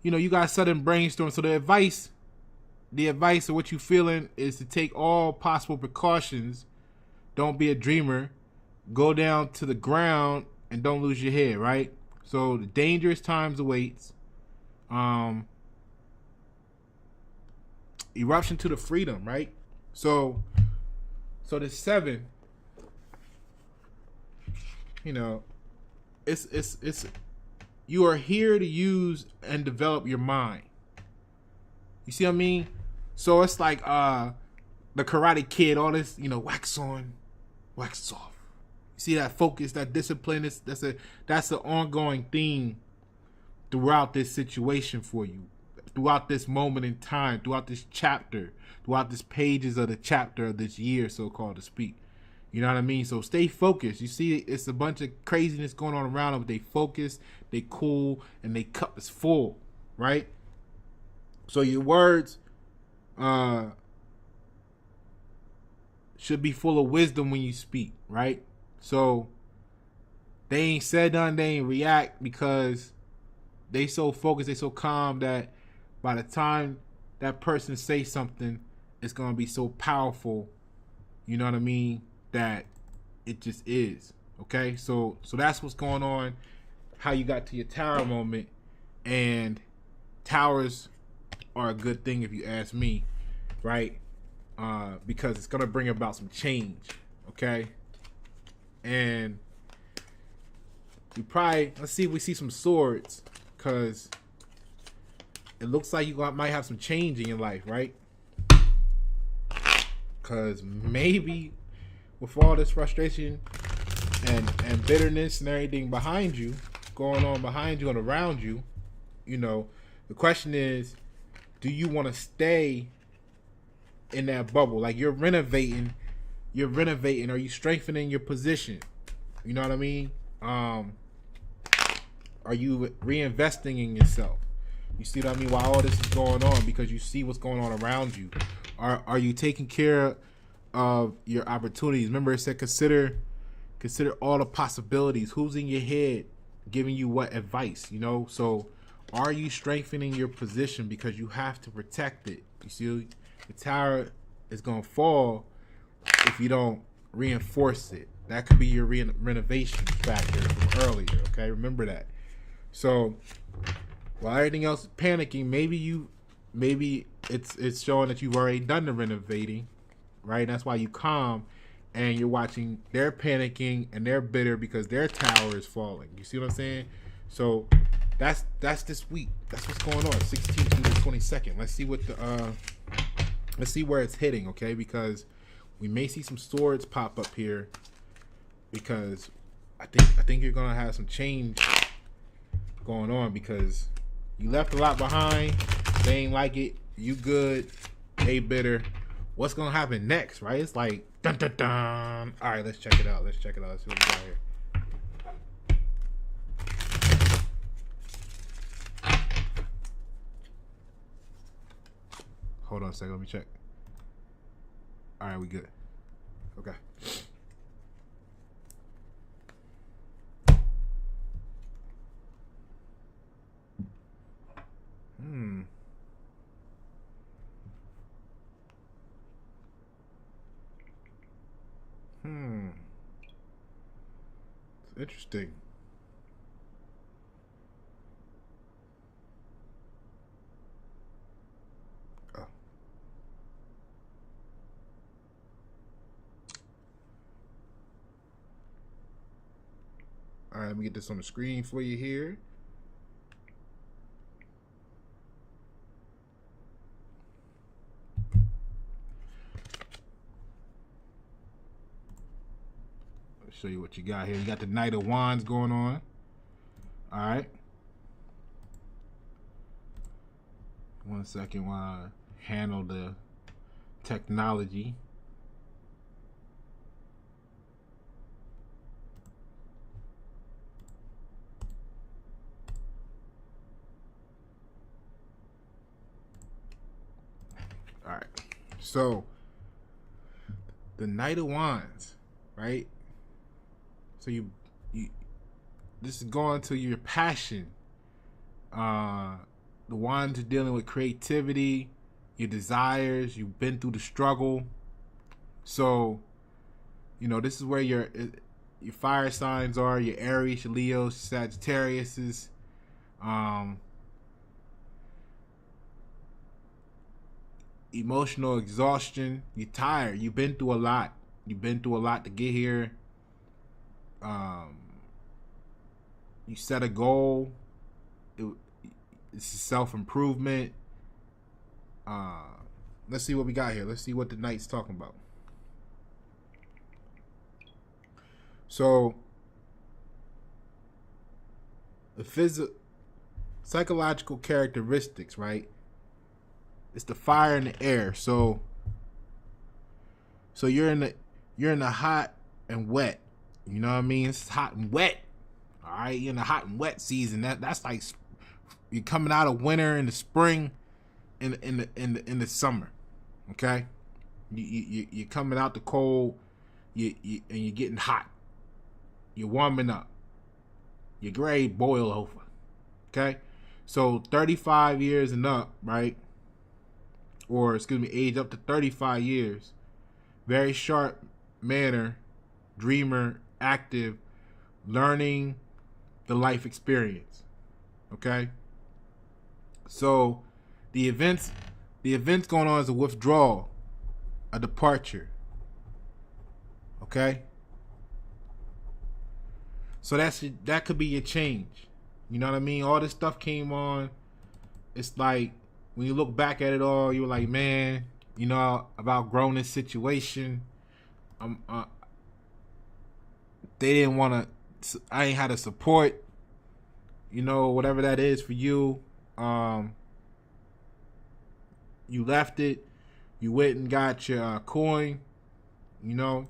you know, you got sudden brainstorm. So the advice of what you feeling is to take all possible precautions. Don't be a dreamer. Go down to the ground and don't lose your head, right? So the dangerous times awaits. Eruption to the freedom, right? So the 7, you know, it's you are here to use and develop your mind. You see what I mean? So it's like the Karate Kid, all this, you know, wax on, wax off. You see that focus, that discipline, that's an ongoing theme throughout this situation for you, throughout this moment in time, throughout this chapter, throughout this pages of the chapter of this year, so-called, to speak. You know what I mean? So stay focused. You see, it's a bunch of craziness going on around them. They focus, they cool, and they cup is full, right? So your words should be full of wisdom when you speak, right? So they ain't said nothing, they ain't react, because they so focused, they so calm that by the time that person say something, it's gonna be so powerful, you know what I mean, that it just is. Okay, so that's what's going on, how you got to your tower moment. And towers are a good thing if you ask me, right? Because it's gonna bring about some change. Okay, and you probably, let's see if we see some swords, because it looks like you might have some change in your life, right? Because maybe with all this frustration and bitterness and everything behind you, going on behind you and around you, you know, the question is, do you want to stay in that bubble? Like you're renovating, are you strengthening your position? You know what I mean? Are you reinvesting in yourself? You see what I mean? While all this is going on, because you see what's going on around you. Are you taking care of your opportunities? Remember, it said consider all the possibilities. Who's in your head giving you what advice? You know, so are you strengthening your position, because you have to protect it? You see, the tower it's gonna fall if you don't reinforce it. That could be your renovation factor from earlier. Okay, remember that. So while everything else is panicking, maybe it's showing that you've already done the renovating, right? That's why you calm, and you're watching. They're panicking and they're bitter because their tower is falling. You see what I'm saying? So that's this week. That's what's going on. 16th through the 22nd. Let's see where it's hitting. Okay, because we may see some swords pop up here, because I think you're gonna have some change going on, because you left a lot behind. They ain't like it. You good. They bitter. What's gonna happen next, right? It's like dun dun dun. All right, let's check it out. Let's see what we got here. Hold on a second. Let me check. All right, we good. Okay. It's interesting. Oh. All right, let me get this on the screen for you here. Show you what you got here. You got the Knight of Wands going on. All right. One second while I handle the technology. All right. So the Knight of Wands, right? So you this is going to your passion. The Wands are dealing with creativity, your desires. You've been through the struggle. So, this is where your fire signs are. Your Aries, your Leos, Sagittariuses. Emotional exhaustion. You're tired. You've been through a lot. You've been through a lot to get here. You set a goal. It's self-improvement. Let's see what we got here. Let's see what the Knight's talking about. So the psychological characteristics, right? It's the fire and the air. So you're in the hot and wet. You know what I mean? It's hot and wet. All right, you're in the hot and wet season. That's like you're coming out of winter in the spring, in the summer. Okay, you're coming out the cold. And you're getting hot. You're warming up. Your grade boil over. Okay, so 35 years and up, right? Or age up to 35 years. Very sharp manner, dreamer, active, learning the life experience. Okay? So the events going on is a withdrawal, a departure. Okay? So that could be your change. You know what I mean? All this stuff came on. It's like when you look back at it all, you were like, man, I've outgrown this situation. They didn't want to. I ain't had a support. Whatever that is for you. You left it. You went and got your coin. You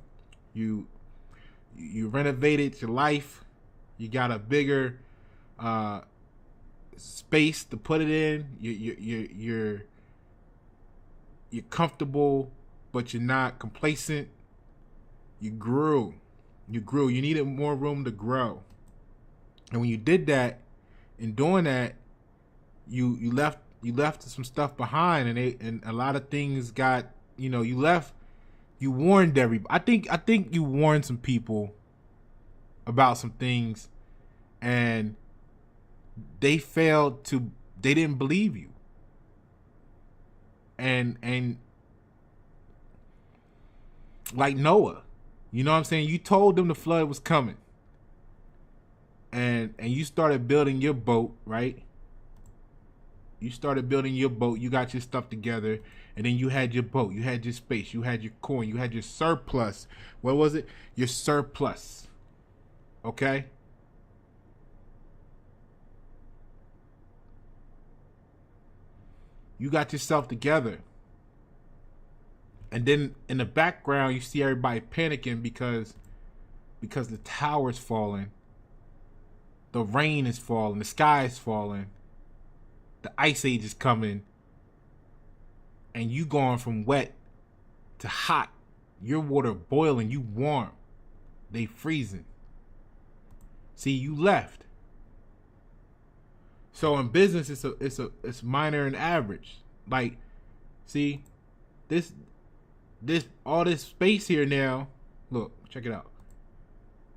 renovated your life. You got a bigger space to put it in. You're comfortable, but you're not complacent. You grew. You needed more room to grow. And when you did that, in doing that, you left some stuff behind, and a lot of things got you left. You warned everybody. I think you warned some people about some things, and they failed to. They didn't believe you. And like Noah, you know what I'm saying? You told them the flood was coming. And you started building your boat, right? You started building your boat. You got your stuff together, and then you had your boat. You had your space. You had your coin. You had your surplus. What was it? Your surplus. Okay? You got yourself together. And then in the background, you see everybody panicking because the tower's falling. The rain is falling. The sky is falling. The ice age is coming. And you going from wet to hot. Your water boiling. You warm. They freezing. See, you left. So in business, it's minor and average. Like, see, this all this space here now. Look, check it out.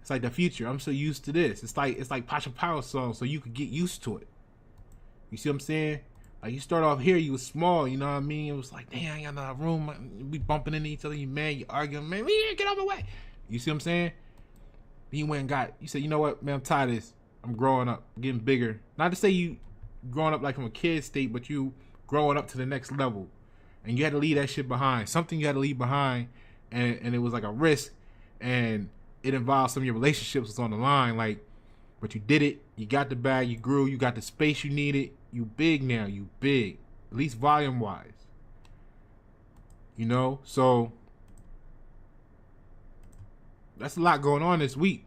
It's like the future. I'm so used to this. It's like Pasha Power song, so you could get used to it. You see what I'm saying? Like, you start off here, you was small, you know what I mean? It was like, damn, I got enough room. We bumping into each other, you mad, you arguing, man, get out of the way. You see what I'm saying? Then you went and you said, you know what, man, I'm tired of this. I'm growing up, getting bigger. Not to say you growing up like from a kid state, but you growing up to the next level. And you had to leave that shit behind. Something you had to leave behind, and it was like a risk, and it involved some of your relationships was on the line, like, but you did it. You got the bag, you grew, you got the space you needed. You big now, you big, at least volume wise. You know, so that's a lot going on this week,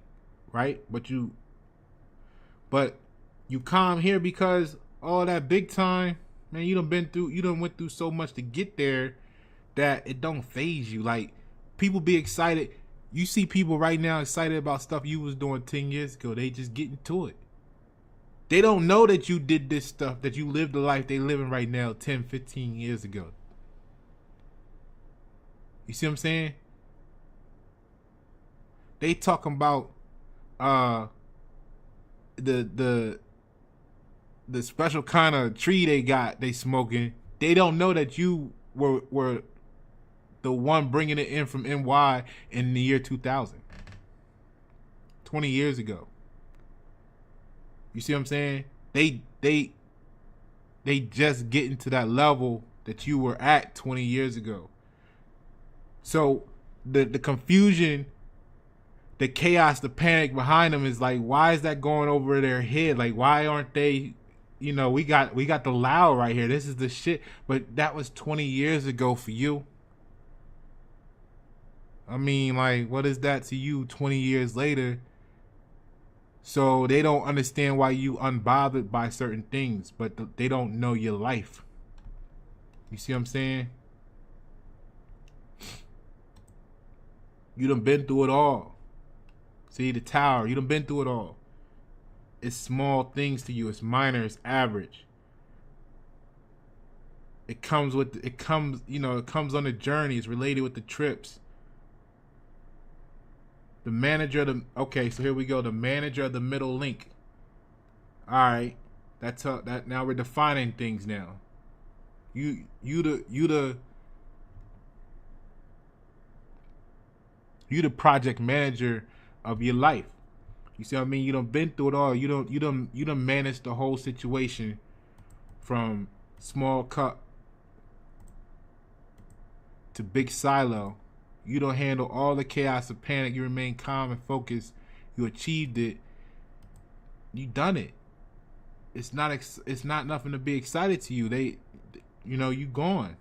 right? But you calm here because all that big time, man, you done went through so much to get there that it don't phase you. Like, people be excited. You see people right now excited about stuff you was doing 10 years ago. They just getting to it. They don't know that you did this stuff, that you lived the life they living right now 10, 15 years ago. You see what I'm saying? They talking about the special kind of tree they smoking. They don't know that you were the one bringing it in from NY in the year 2000. 20 years ago. You see what I'm saying? They just getting to that level that you were at 20 years ago. So the confusion, the chaos, the panic behind them is like, why is that going over their head? Like, why aren't they, we got the loud right here. This is the shit. But that was 20 years ago for you. I mean, like, what is that to you 20 years later? So they don't understand why you unbothered by certain things, but they don't know your life. You see what I'm saying? You done been through it all. See, the tower, you done been through it all. It's small things to you. It's minor. It's average. It comes on the journey. It's related with the trips. The manager of so here we go. The manager of the middle link. All right, that now we're defining things now. You the project manager of your life. You see what I mean? You done been through it all. You done managed the whole situation from small cup to big silo. You don't handle all the chaos and panic. You remain calm and focused. You achieved it. You done it. It's not nothing to be excited to you. You gone.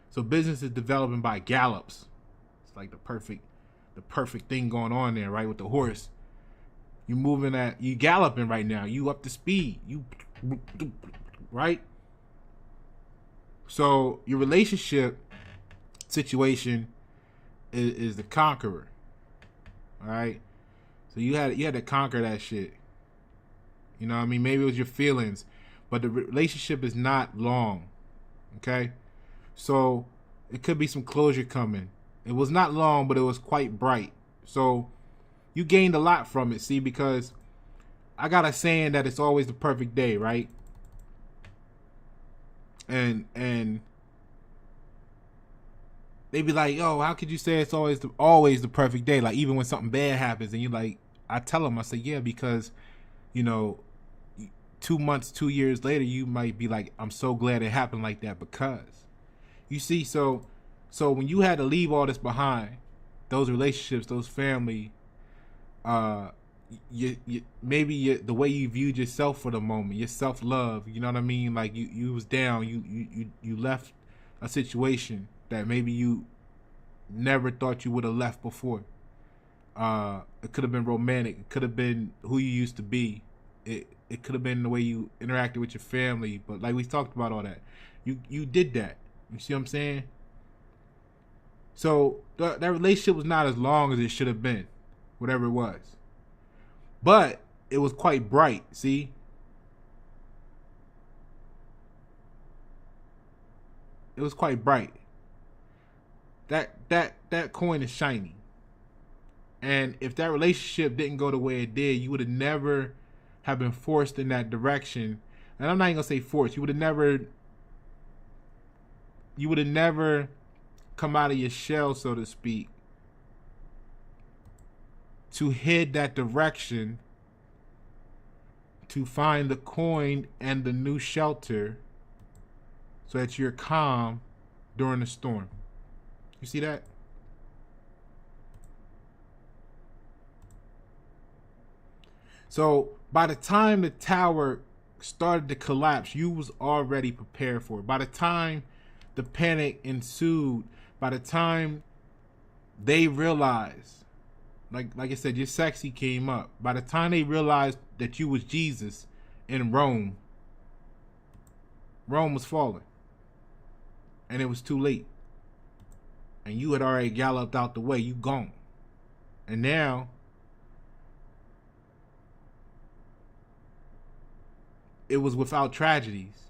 So business is developing by gallops. It's like the perfect thing going on there, right? With the horse. You galloping right now. You up to speed. Right? So your relationship situation is the conqueror. All right, so you had to conquer that shit. You know what I mean? Maybe it was your feelings, but the relationship is not long. Okay, so It could be some closure coming. It was not long, but it was quite bright. So you gained a lot from it, see, because I got a saying that it's always the perfect day, right? And they be like, yo, how could you say it's always the perfect day? Like, even when something bad happens, and you like, I tell them, I say, yeah, because, you know, 2 months, 2 years later, you might be like, I'm so glad it happened like that, because you see, so when you had to leave all this behind, those relationships, those family, maybe the way you viewed yourself for the moment, your self-love, you know what I mean? Like you was down, you left a situation that maybe you never thought you would have left before. It could have been romantic. It could have been who you used to be. It could have been the way you interacted with your family. But like we talked about all that, you did that. You see what I'm saying? So that relationship was not as long as it should have been, whatever it was. But it was quite bright, see? It was quite bright. That coin is shiny. And if that relationship didn't go the way it did, you would have never have been forced in that direction. And I'm not even gonna say forced. You would have never come out of your shell, so to speak, to head that direction, to find the coin and the new shelter so that you're calm during the storm. You see that? So by the time the tower started to collapse, you was already prepared for it. By the time the panic ensued, by the time they realized, like I said, your sexy came up. By the time they realized that you was Jesus in Rome, Rome was falling. And it was too late. And you had already galloped out the way. You gone. And now it was without tragedies.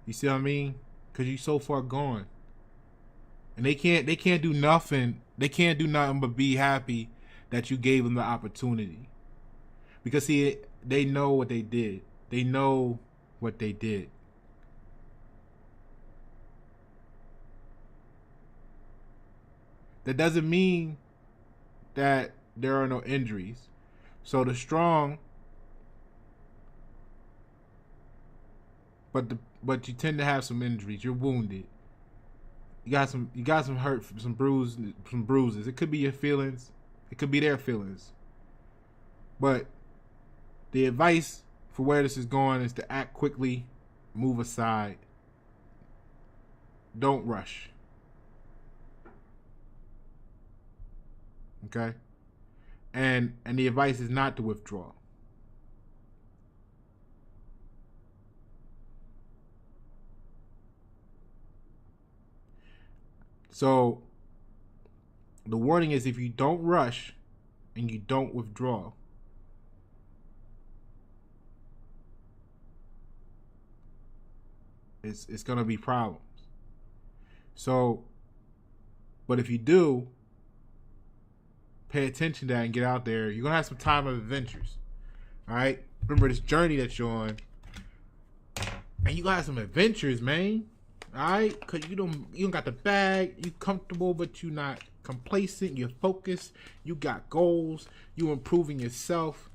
You see what I mean? Because you so far gone. And they can't do nothing. They can't do nothing but be happy that you gave them the opportunity. Because see, they know what they did. They know what they did. That doesn't mean that there are no injuries. So the strong, but you tend to have some injuries. You're wounded. You got some hurt, some bruises. It could be your feelings. It could be their feelings. But the advice for where this is going is to act quickly, move aside. Don't rush. Okay? And the advice is not to withdraw. So the warning is, if you don't rush and you don't withdraw, it's gonna be problems. So, but if you do, pay attention to that and get out there, you're gonna have some time of adventures. All right, remember this journey that you're on, and you got some adventures, man. All right, because you don't got the bag. You comfortable, but you not complacent. You're focused. You got goals. You improving yourself,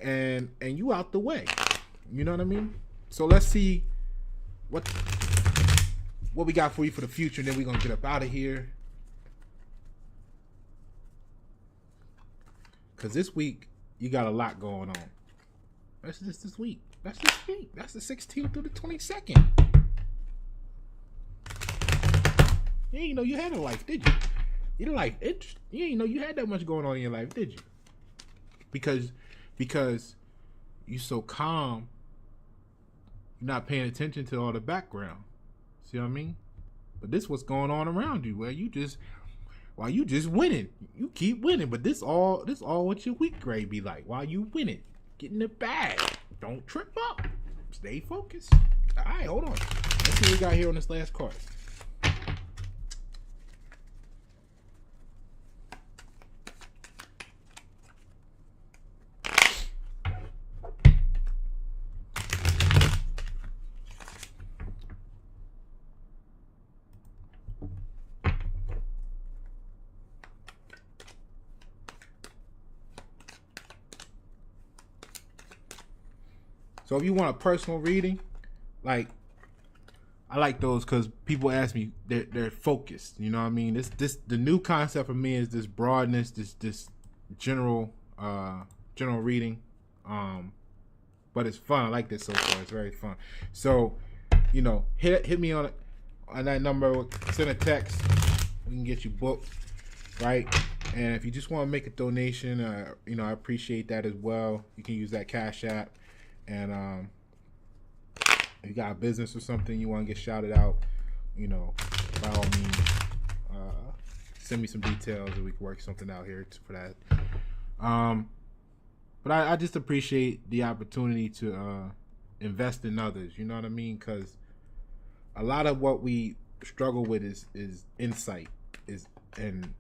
and you out the way. You know what I mean? So let's see what we got for you for the future, and then we're gonna get up out of here. Because this week you got a lot going on. That's just this week. That's this week. That's the 16th through the 22nd. You ain't know you had a life, did you? You ain't know you had that much going on in your life, did you? Because you so calm, you're not paying attention to all the background. See what I mean? But this what's going on around you, where you just winning. You keep winning, but this all what your week grade be like while you winning. Get in the bag. Don't trip up. Stay focused. All right, hold on. Let's see what we got here on this last card. So if you want a personal reading, like I like those because people ask me, they're focused. You know what I mean? This the new concept for me is this broadness, this general general reading. But it's fun. I like this so far. It's very fun. So, hit me on that number. Send a text. We can get you booked, right? And if you just want to make a donation, I appreciate that as well. You can use that Cash App. And if you got a business or something you want to get shouted out, by all means, send me some details and we can work something out here for that. But I just appreciate the opportunity to invest in others. You know what I mean? Because a lot of what we struggle with is insight, and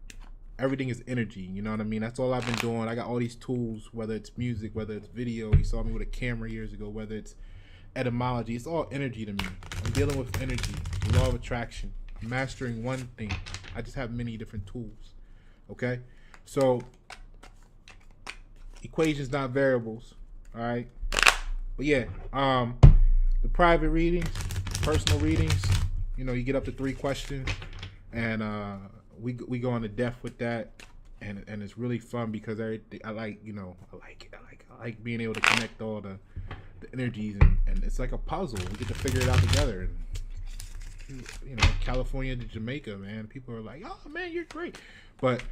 everything is energy. You know what I mean? That's all I've been doing. I got all these tools, whether it's music, whether it's video. You saw me with a camera years ago. Whether it's etymology, it's all energy to me. I'm dealing with energy, law of attraction. I'm mastering one thing. I just have many different tools. Okay, so equations, not variables. All right, but yeah, the private readings, personal readings. You get up to 3 questions, and we go into depth with that, and it's really fun because I like I like being able to connect all the energies, and it's like a puzzle. We get to figure it out together. And California to Jamaica, man, people are like, oh man, you're great. But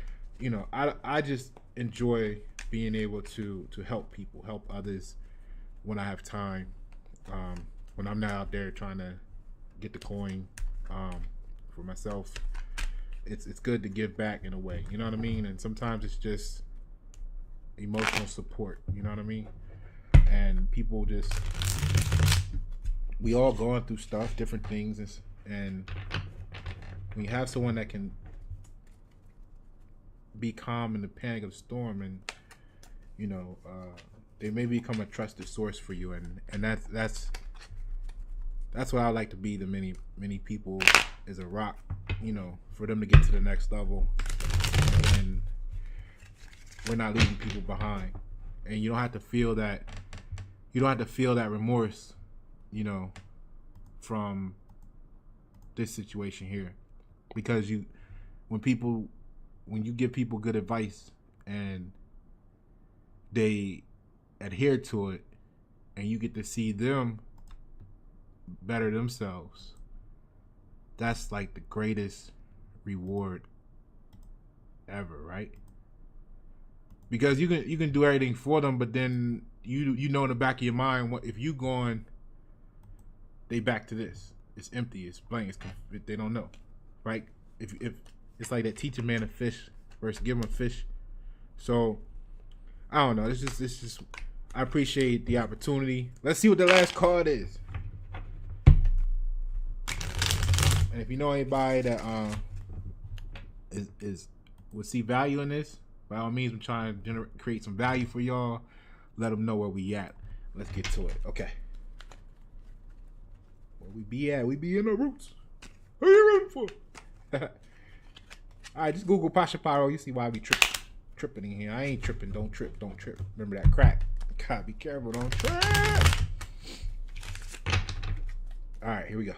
I just enjoy being able to help people, help others when I have time, when I'm not out there trying to get the coin for myself. It's good to give back in a way, you know what I mean? And sometimes it's just emotional support, you know what I mean? And people just, we all going through stuff, different things, and when you have someone that can be calm in the panic of the storm, and they may become a trusted source for you, and that's what I like to be to many people, is a rock, for them to get to the next level, and we're not leaving people behind. And you don't have to feel that remorse, from this situation here, because when you give people good advice and they adhere to it, and you get to see them better themselves, that's like the greatest reward ever, right? Because you can do everything for them, but then in the back of your mind, what if you going, they back to this, it's empty, it's blank, they don't know, right? If it's like that, teach a man a fish versus give him a fish. So I don't know, it's just I appreciate the opportunity. Let's see what the last card is. And if you know anybody that would see value in this, by all means, I'm trying to create some value for y'all. Let them know where we at. Let's get to it. Okay. Where we be at? We be in the roots. What are you rooting for? All right, just Google Pasha Pyro. You see why we tripping in here. I ain't tripping. Don't trip. Don't trip. Remember that crack. God, be careful. Don't trip. All right, here we go.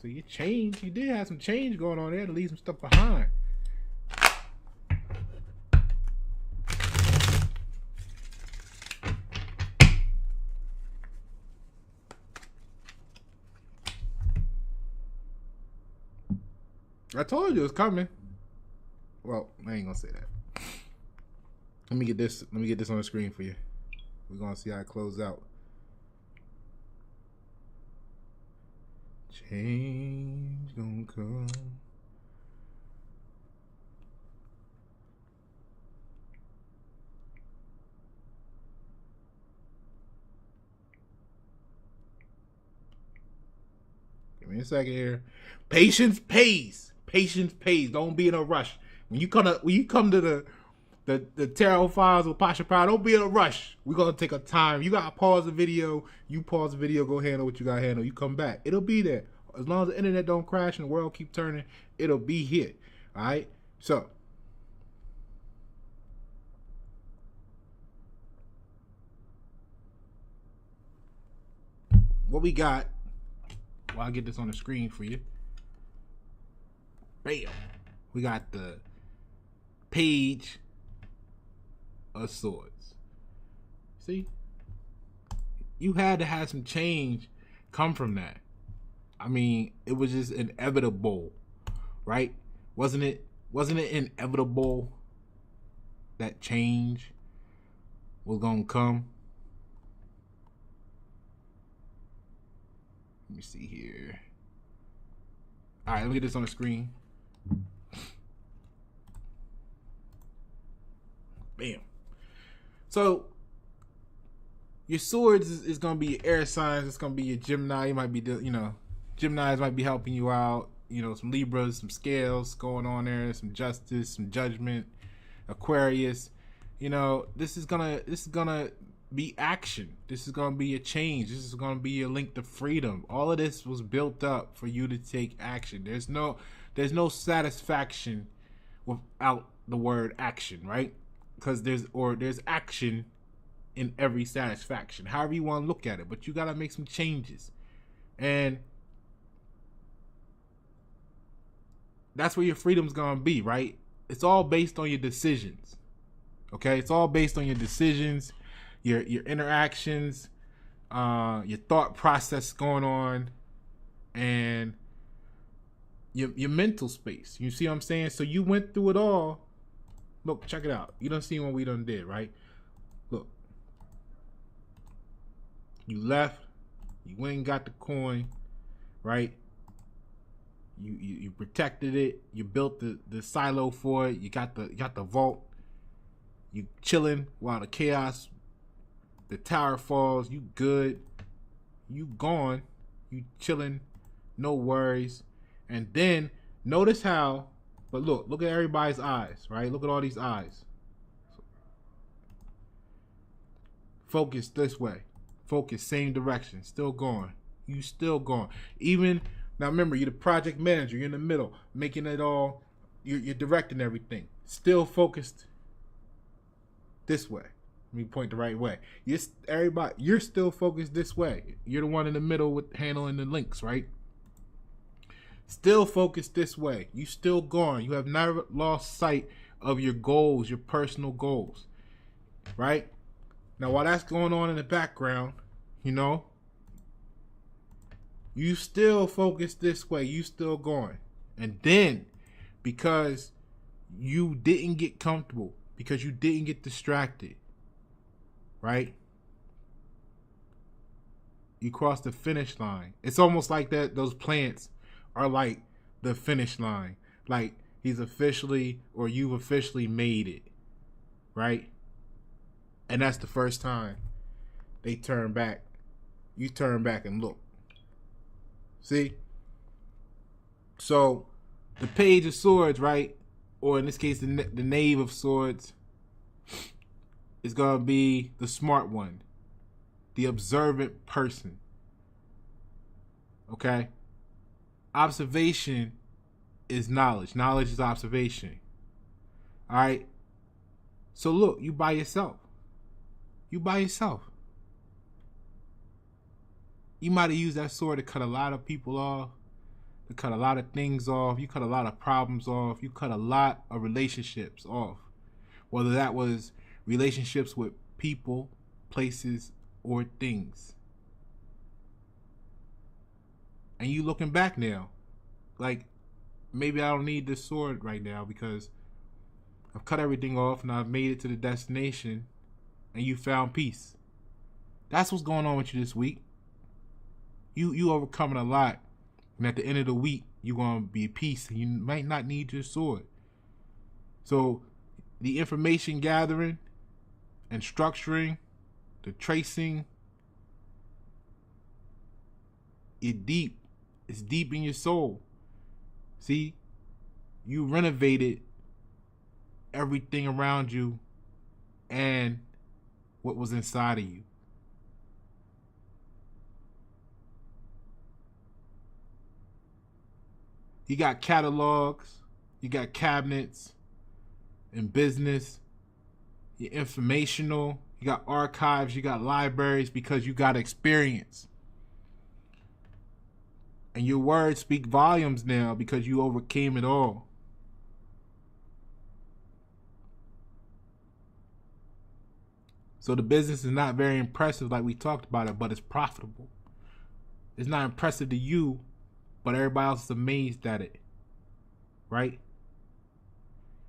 So you did have some change going on there to leave some stuff behind. I told you it was coming. Well, I ain't gonna say that. Let me get this on the screen for you. We're gonna see how it closes out. Change gonna come. me a second here. Patience pays. Patience pays. Don't be in a rush. When you come to the tarot files with Pasha Power, don't be in a rush. We're gonna take a time. You gotta pause the video. You pause the video, go handle what you gotta handle. You come back. It'll be there. As long as the internet don't crash and the world keep turning, it'll be here. Alright? So what we got, well, I'll get this on the screen for you. Bam. We got the Page of Swords. See? You had to have some change come from that. I mean, it was just inevitable, right? Wasn't it inevitable that change was gonna come? Let me see here. All right, let me get this on the screen. Bam. So your swords is gonna be your air signs. It's gonna be your Gemini. You might be, Geminis might be helping you out. Some Libras, some scales going on there, some justice, some judgment. Aquarius. This is gonna be action. This is gonna be a change. This is gonna be a link to freedom. All of this was built up for you to take action. There's no satisfaction without the word action, right? Because there's action in every satisfaction, however you want to look at it, but you gotta make some changes, and that's where your freedom's gonna be, right? It's all based on your decisions. Okay, it's all based on your decisions, your interactions, your thought process going on, and your mental space. You see what I'm saying? So you went through it all. Look, check it out. You done seen what we done did, right? Look. You left. You went and got the coin, right? You protected it. You built the silo for it. You got the vault. You chilling while the chaos, the tower falls. You good. You gone. You chilling. No worries. And then notice how, but look at everybody's eyes, right? Look at all these eyes. Focus this way. Focus same direction. Still going. You still going. Even now, remember, you're the project manager. You're in the middle, making it all. You're directing everything. Still focused this way. Let me point the right way. You're still focused this way. You're the one in the middle with handling the links, right? Still focused this way. You still going. You have never lost sight of your goals, your personal goals, right? Now, while that's going on in the background, you still focus this way. You still going. And then, because you didn't get comfortable, because you didn't get distracted, right? You cross the finish line. It's almost like that. Those plants are like the finish line. Like he's officially, or you've officially made it, right? And that's the first time they turn back. You turn back and look. See? So the Page of Swords, right? Or in this case, the Knave of Swords is going to be the smart one. The observant person. Okay? Observation is knowledge. Knowledge is observation. All right? So look, you by yourself. You by yourself. You might have used that sword to cut a lot of people off, to cut a lot of things off. You cut a lot of problems off. You cut a lot of relationships off. Whether that was relationships with people, places, or things. And you looking back now, like, maybe I don't need this sword right now because I've cut everything off and I've made it to the destination and you found peace. That's what's going on with you this week. You overcoming a lot. And at the end of the week, you're going to be at peace and you might not need your sword. So the information gathering and structuring, the tracing, you're deep It's deep in your soul. See, you renovated everything around you and what was inside of you. You got catalogs, you got cabinets in business, you're informational, you got archives, you got libraries because you got experience. And your words speak volumes now because you overcame it all. So the business is not very impressive like we talked about it, but it's profitable. It's not impressive to you, but everybody else is amazed at it. Right?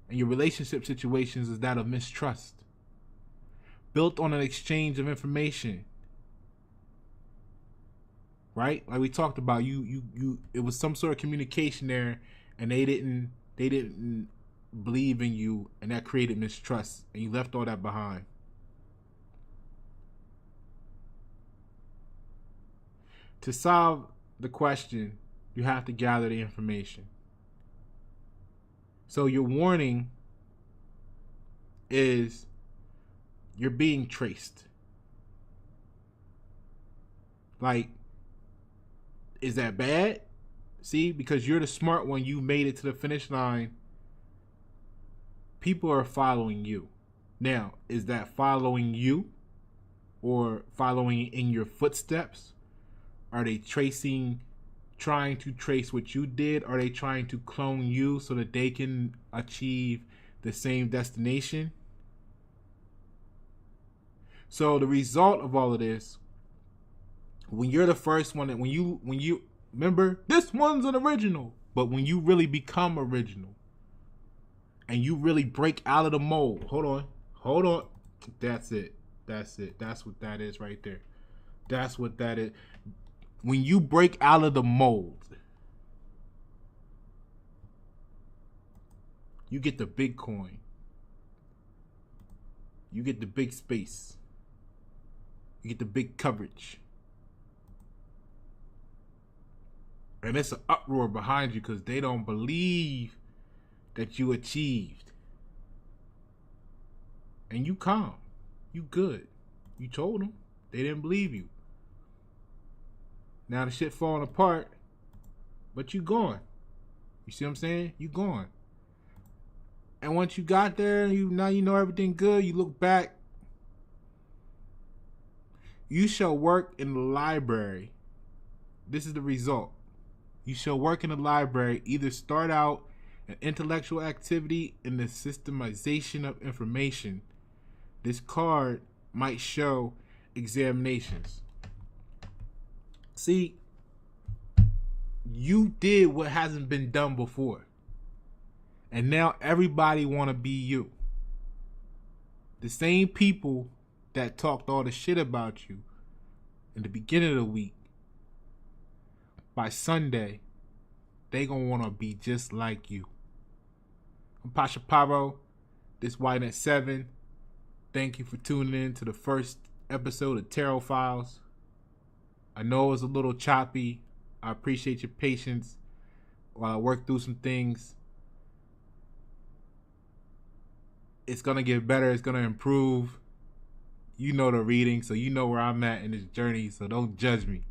And your relationship situations is that of mistrust. Built on an exchange of information. Right? Like we talked about, it was some sort of communication there, and they didn't believe in you, and that created mistrust, and you left all that behind. To solve the question, you have to gather the information. So your warning is you're being traced. Like, is that bad? See, because you're the smart one, you made it to the finish line. People are following you. Now, is that following you or following in your footsteps? Are they trying to trace what you did? Are they trying to clone you so that they can achieve the same destination? So the result of all of this, when you're the first one, when you remember, this one's an original, but when you really become original and you really break out of the mold, hold on. That's it. That's what that is right there. That's what that is. When you break out of the mold, you get the big coin. You get the big space. You get the big coverage. And it's an uproar behind you because they don't believe that you achieved. And you calm. You good. You told them. They didn't believe you. Now the shit falling apart, but you gone. You see what I'm saying? You gone. And once you got there, now you know everything good. You look back. You shall work in the library. This is the result. You shall work in the library. Either start out an intellectual activity in the systemization of information. This card might show examinations. See, you did what hasn't been done before. And now everybody want to be you. The same people that talked all the shit about you in the beginning of the week, by Sunday, they gonna want to be just like you. I'm Pasha Paro. This White at 7. Thank you for tuning in to the first episode of Tarot Files. I know it was a little choppy. I appreciate your patience while I work through some things. It's going to get better. It's going to improve. You know the reading, so you know where I'm at in this journey, so don't judge me.